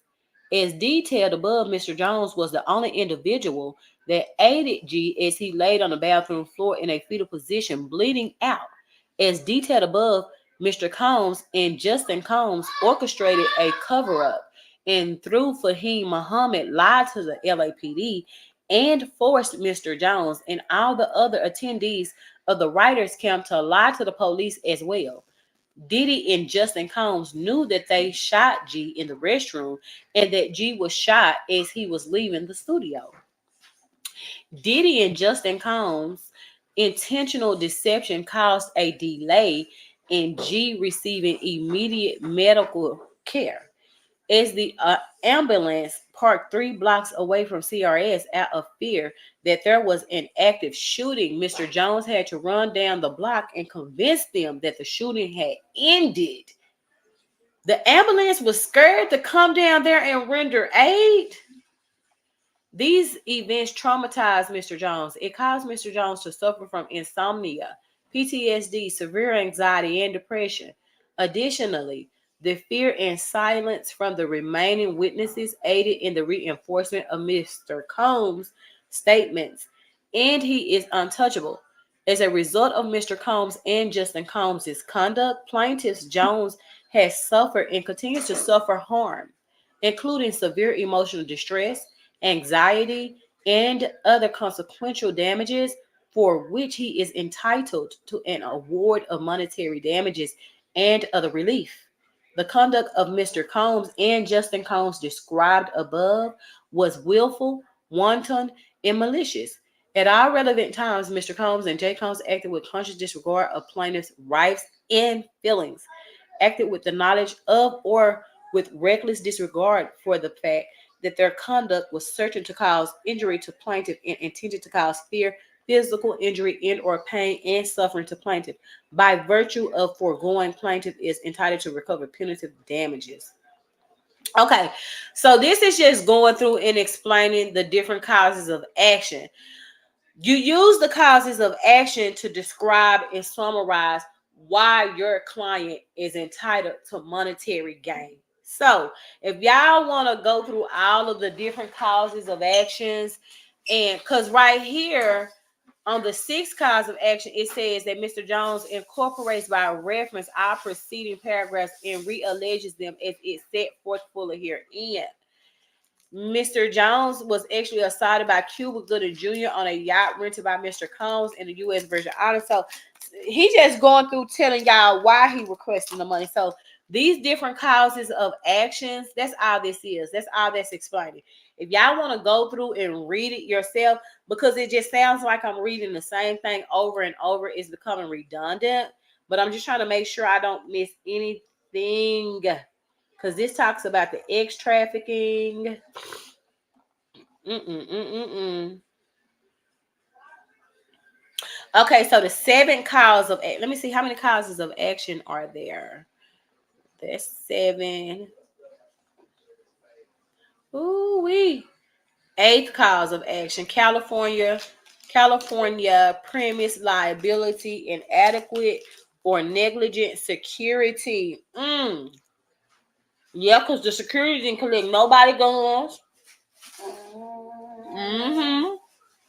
As detailed above, Mr. Jones was the only individual that aided G as he laid on the bathroom floor in a fetal position, bleeding out. As detailed above, Mr. Combs and Justin Combs orchestrated a cover-up and through Fahim Muhammad lied to the LAPD and forced Mr. Jones and all the other attendees of the writers' camp to lie to the police as well. Diddy and Justin Combs knew that they shot G in the restroom and that G was shot as he was leaving the studio. Diddy and Justin Combs' intentional deception caused a delay in G receiving immediate medical care. As the ambulance parked 3 blocks away from CRS out of fear that there was an active shooting, Mr. Jones had to run down the block and convince them that the shooting had ended. The ambulance was scared to come down there and render aid. These events traumatized Mr. Jones. It caused Mr. Jones to suffer from insomnia, PTSD, severe anxiety, and depression. Additionally, the fear and silence from the remaining witnesses aided in the reinforcement of Mr. Combs' statements, and he is untouchable. As a result of Mr. Combs and Justin Combs' conduct, plaintiff Jones has suffered and continues to suffer harm, including severe emotional distress, anxiety, and other consequential damages for which he is entitled to an award of monetary damages and other relief. The conduct of Mr. Combs and Justin Combs described above was willful, wanton, and malicious. At all relevant times, Mr. Combs and J. Combs acted with conscious disregard of plaintiff's rights and feelings, acted with the knowledge of or with reckless disregard for the fact that their conduct was certain to cause injury to plaintiff and intended to cause fear, physical injury, and or pain and suffering to plaintiff. By virtue of foregoing, plaintiff is entitled to recover punitive damages. Okay, so this is just going through and explaining the different causes of action. You use the causes of action to describe and summarize why your client is entitled to monetary gain. So, if y'all want to go through all of the different causes of actions, and because right here on the sixth cause of action, it says that Mr. Jones incorporates by reference our preceding paragraphs and realleges them as it set forth fully herein. Mr. Jones was actually assaulted by Cuba Gooding Jr. on a yacht rented by Mr. Combs in the U.S. Virgin Islands. So he just going through telling y'all why he requesting the money. So these different causes of actions, that's all this is. That's all that's explaining. If y'all want to go through and read it yourself, because it just sounds like I'm reading the same thing over and over, it's becoming redundant. But I'm just trying to make sure I don't miss anything. Because this talks about the X trafficking. Okay, so the 7 causes of let me see how many causes of action are there. There's 7. Ooh wee. 8th cause of action, California premise liability, inadequate or negligent security. Yeah, because the security didn't collect nobody guns.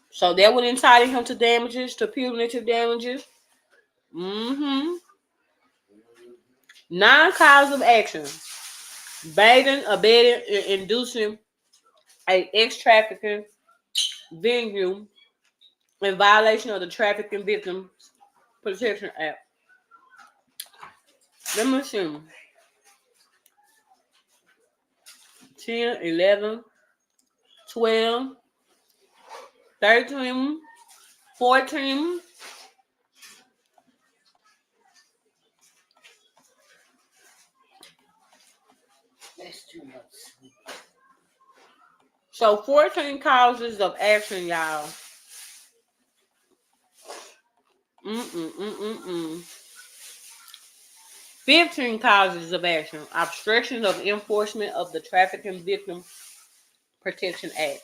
So that would entitle him to damages, to punitive damages. 9 causes of action: baiting, abetting, and inducing a ex-trafficking venue in violation of the Trafficking Victims Protection Act. Let me see. 10, 11, 12, 13, 14. That's too much. So 14 causes of action, y'all. 15 causes of action: obstruction of enforcement of the Trafficking Victim Protection Act.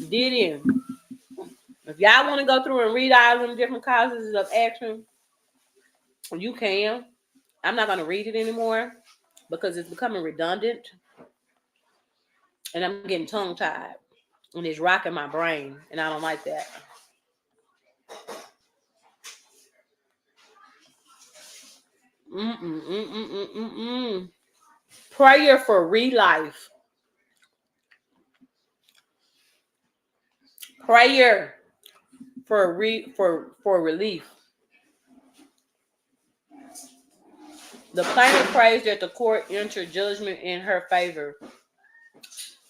Diddy. If y'all want to go through and read all them different causes of action, you can. I'm not going to read it anymore because it's becoming redundant and I'm getting tongue tied and it's rocking my brain and I don't like that. Prayer for relief. Prayer for relief. The plaintiff prays that the court enter judgment in her favor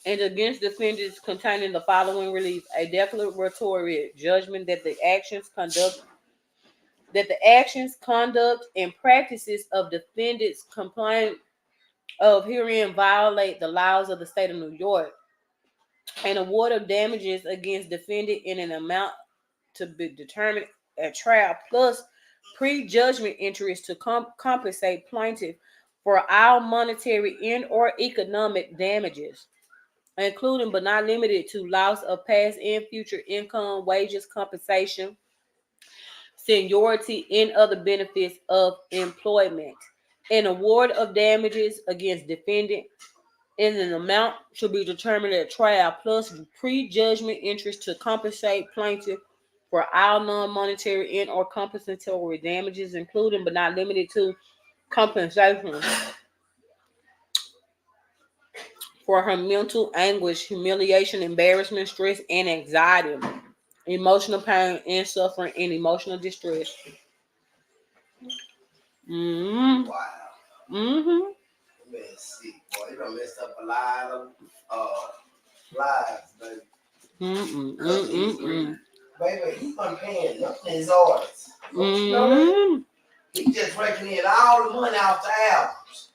and against defendants containing the following relief: a declaratory judgment that the actions, conduct, and practices of defendants complained of herein violate the laws of the state of New York. An award of damages against defendant in an amount to be determined at trial, plus pre-judgment interest to compensate plaintiff for all monetary and or economic damages, including but not limited to loss of past and future income, wages, compensation, seniority, and other benefits of employment. An award of damages against defendant in an amount to be determined at trial, plus pre-judgment interest to compensate plaintiff for all non-monetary and or compensatory damages, including but not limited to compensation for her mental anguish, humiliation, embarrassment, stress, and anxiety, emotional pain and suffering, and emotional distress. Wow. Mm-hmm. Man, sick, boy. You done messed up a lot of lives, baby. Baby, he wasn't paying none of his orders. You know that? He just raking in all the money off the albums.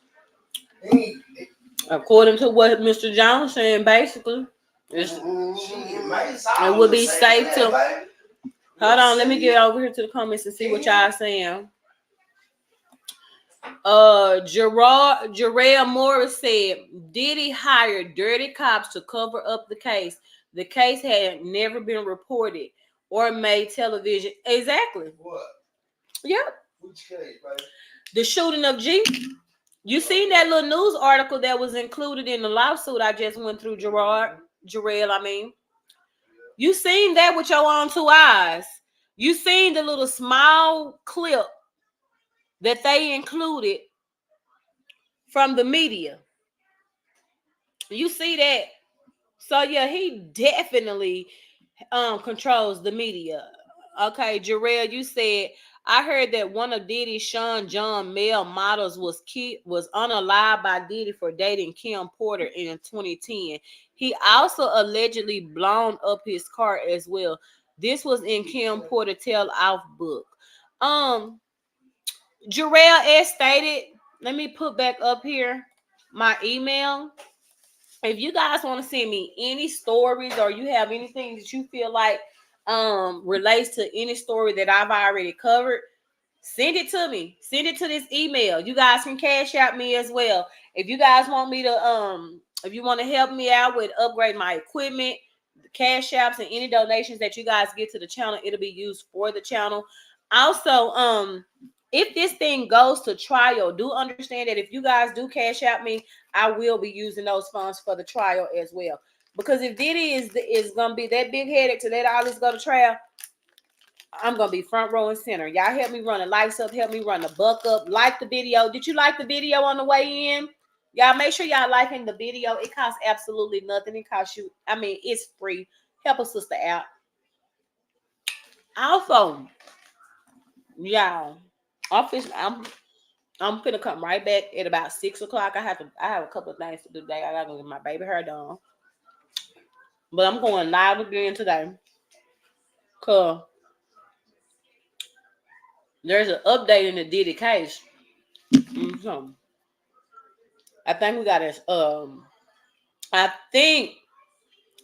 According to what Mr. Jones saying, basically, it would be safe to. Hold on, let me get over here to the comments and see what y'all saying. Jarrell Morris said Diddy hired dirty cops to cover up the case. The case had never been reported or made television. Exactly. What? Yep. Which case, baby? The shooting of G. You seen that little news article that was included in the lawsuit I just went through, Jarrell, I mean. You seen that with your own two eyes. You seen the little small clip that they included from the media. You see that? So yeah, he definitely controls the media. Okay, Jarrell, you said I heard that one of Diddy's Sean John male models was unalived by Diddy for dating Kim Porter in 2010. He also allegedly blown up his car as well. This was in Kim Porter Tell Off book. Jarrell, as stated, let me put back up here my email. If you guys want to send me any stories or you have anything that you feel like relates to any story that I've already covered, send it to me. Send it to this email. You guys can cash out me as well. If you guys want me to if you want to help me out with upgrade my equipment, cash apps, and any donations that you guys get to the channel, it'll be used for the channel. Also, if this thing goes to trial, do understand that if you guys do cash out me, I will be using those funds for the trial as well. Because if Diddy is gonna be that big headache to let all this go to trial, I'm gonna be front row and center. Y'all help me run the lights up, help me run the buck up. Like the video. Did you like the video on the way in? Y'all make sure y'all liking the video. It costs absolutely nothing. It costs you, I mean, it's free. Help a sister out. Also, y'all, I'm finna come right back at about 6 o'clock. I have a couple of things to do today. I gotta go get my baby hair done. But I'm going live again today. Cause there's an update in the Diddy case. I think we got this. I think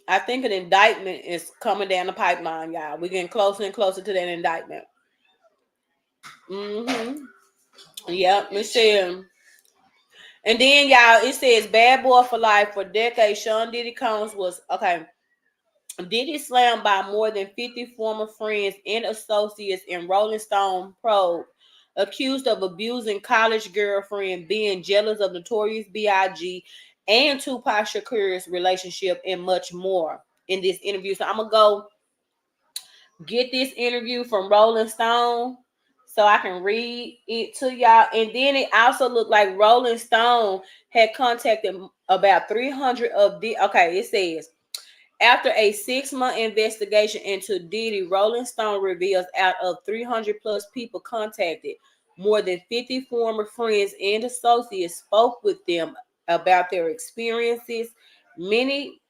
an indictment is coming down the pipeline, y'all. We're getting closer and closer to that indictment. Yep, it says. And then, y'all, it says bad boy for life for decades. Sean Diddy Combs was okay. Diddy slammed by more than 50 former friends and associates in Rolling Stone probe, accused of abusing college girlfriend, being jealous of Notorious B.I.G. and Tupac Shakur's relationship, and much more in this interview. So I'm going to go get this interview from Rolling Stone so I can read it to y'all. And then it also looked like Rolling Stone had contacted about 300 of the, okay, it says, after a 6-month investigation into Diddy, Rolling Stone reveals out of 300 plus people contacted, more than 50 former friends and associates spoke with them about their experiences. Many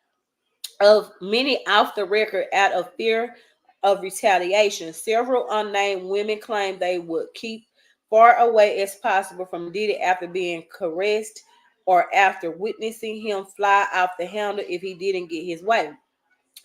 off the record out of fear of retaliation. Several unnamed women claimed they would keep far away as possible from Diddy after being caressed or after witnessing him fly off the handle if he didn't get his way.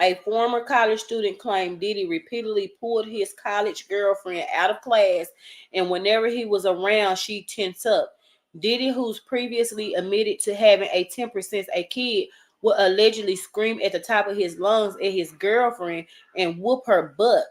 A former college student claimed Diddy repeatedly pulled his college girlfriend out of class, and whenever he was around, she tensed up. Diddy, who's previously admitted to having a temper since a kid, would allegedly scream at the top of his lungs at his girlfriend and whoop her butt.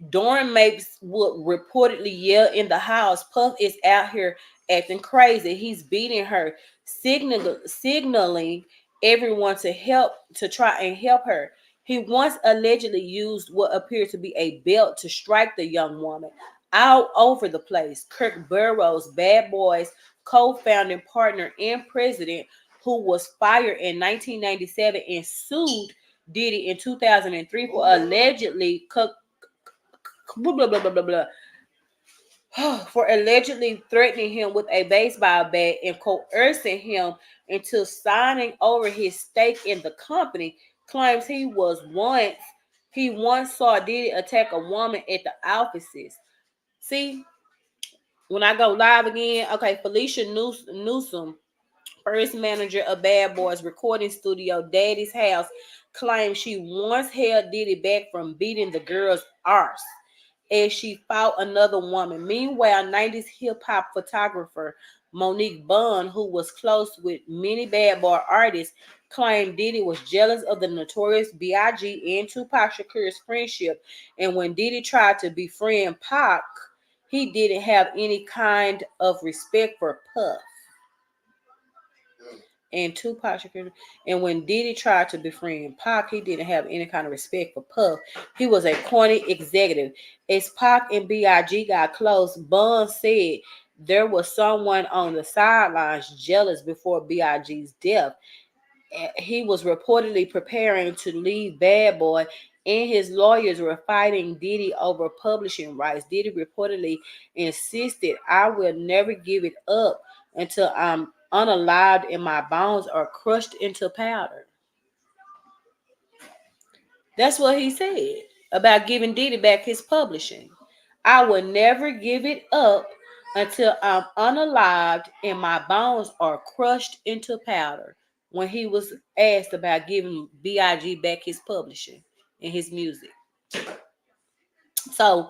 Dorn Mapes would reportedly yell in the house, Puff is out here acting crazy. He's beating her, signaling everyone to try and help her. He once allegedly used what appeared to be a belt to strike the young woman all over the place. Kirk Burroughs, Bad Boys co-founding partner and president, who was fired in 1997 and sued Diddy in 2003 for allegedly for allegedly threatening him with a baseball bat and coercing him into signing over his stake in the company, claims he once saw Diddy attack a woman at the offices. See, when I go live again, okay, Felicia Newsom, first manager of Bad Boys recording studio Daddy's House, claimed she once held Diddy back from beating the girl's arse as she fought another woman. Meanwhile, 90s hip-hop photographer Monique Bond, who was close with many Bad Boy artists, claimed Diddy was jealous of the notorious B.I.G. and Tupac Shakur's friendship, and when Diddy tried to befriend Pac, he didn't have any kind of respect for Puff and Tupac Shakur. And when Diddy tried to befriend Pac, he didn't have any kind of respect for Puff. He was a corny executive. As Pac and B.I.G. got close, Bun said there was someone on the sidelines jealous before B.I.G.'s death. He was reportedly preparing to leave Bad Boy, and his lawyers were fighting Diddy over publishing rights. Diddy reportedly insisted, "I will never give it up until I'm unalived and my bones are crushed into powder." That's what he said about giving Diddy back his publishing. "I will never give it up until I'm unalived and my bones are crushed into powder," when he was asked about giving B.I.G. back his publishing and his music. So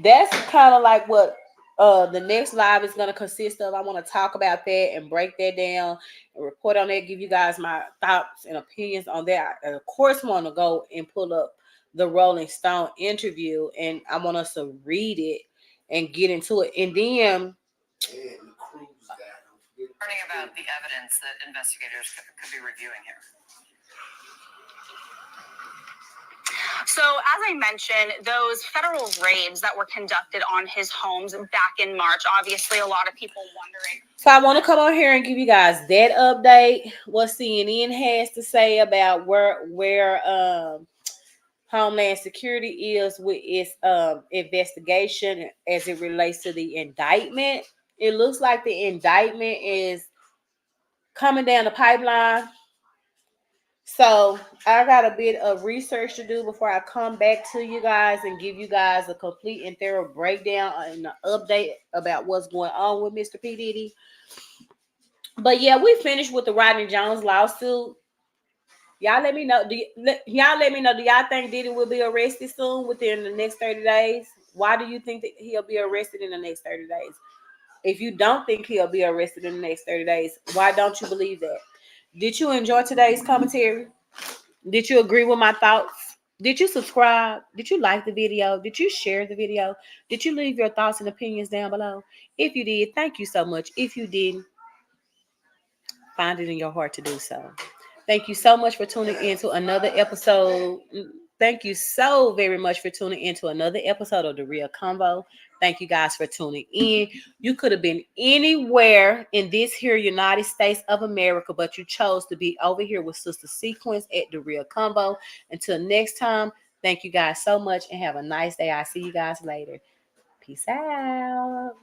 that's kind of like what the next live is going to consist of. I want to talk about that and break that down and report on that, give you guys my thoughts and opinions on that. I, of course, want to go and pull up the Rolling Stone interview, and I want us to read it and get into it. And then learning about the evidence that investigators could be reviewing here. So, as I mentioned, those federal raids that were conducted on his homes back in March, obviously a lot of people wondering. So I want to come on here and give you guys that update, what CNN has to say about where Homeland Security is with its investigation as it relates to the indictment. It looks like the indictment is coming down the pipeline. So I got a bit of research to do before I come back to you guys and give you guys a complete and thorough breakdown and an update about what's going on with Mr. P. Diddy. But yeah, we finished with the Rodney Jones lawsuit. Y'all let me know. Y'all let me know. Do y'all think Diddy will be arrested soon within the next 30 days? Why do you think that he'll be arrested in the next 30 days? If you don't think he'll be arrested in the next 30 days, why don't you believe that? Did you enjoy today's commentary? Did you agree with my thoughts? Did you subscribe? Did you like the video? Did you share the video? Did you leave your thoughts and opinions down below? If you did, thank you so much. If you didn't, find it in your heart to do so. Thank you so much for tuning in to another episode. Thank you so very much for tuning in to another episode of The Real Convo. Thank you guys for tuning in. You could have been anywhere in this here United States of America, but you chose to be over here with Sister Sequence at The Real Convo. Until next time, thank you guys so much and have a nice day. I'll see you guys later. Peace out.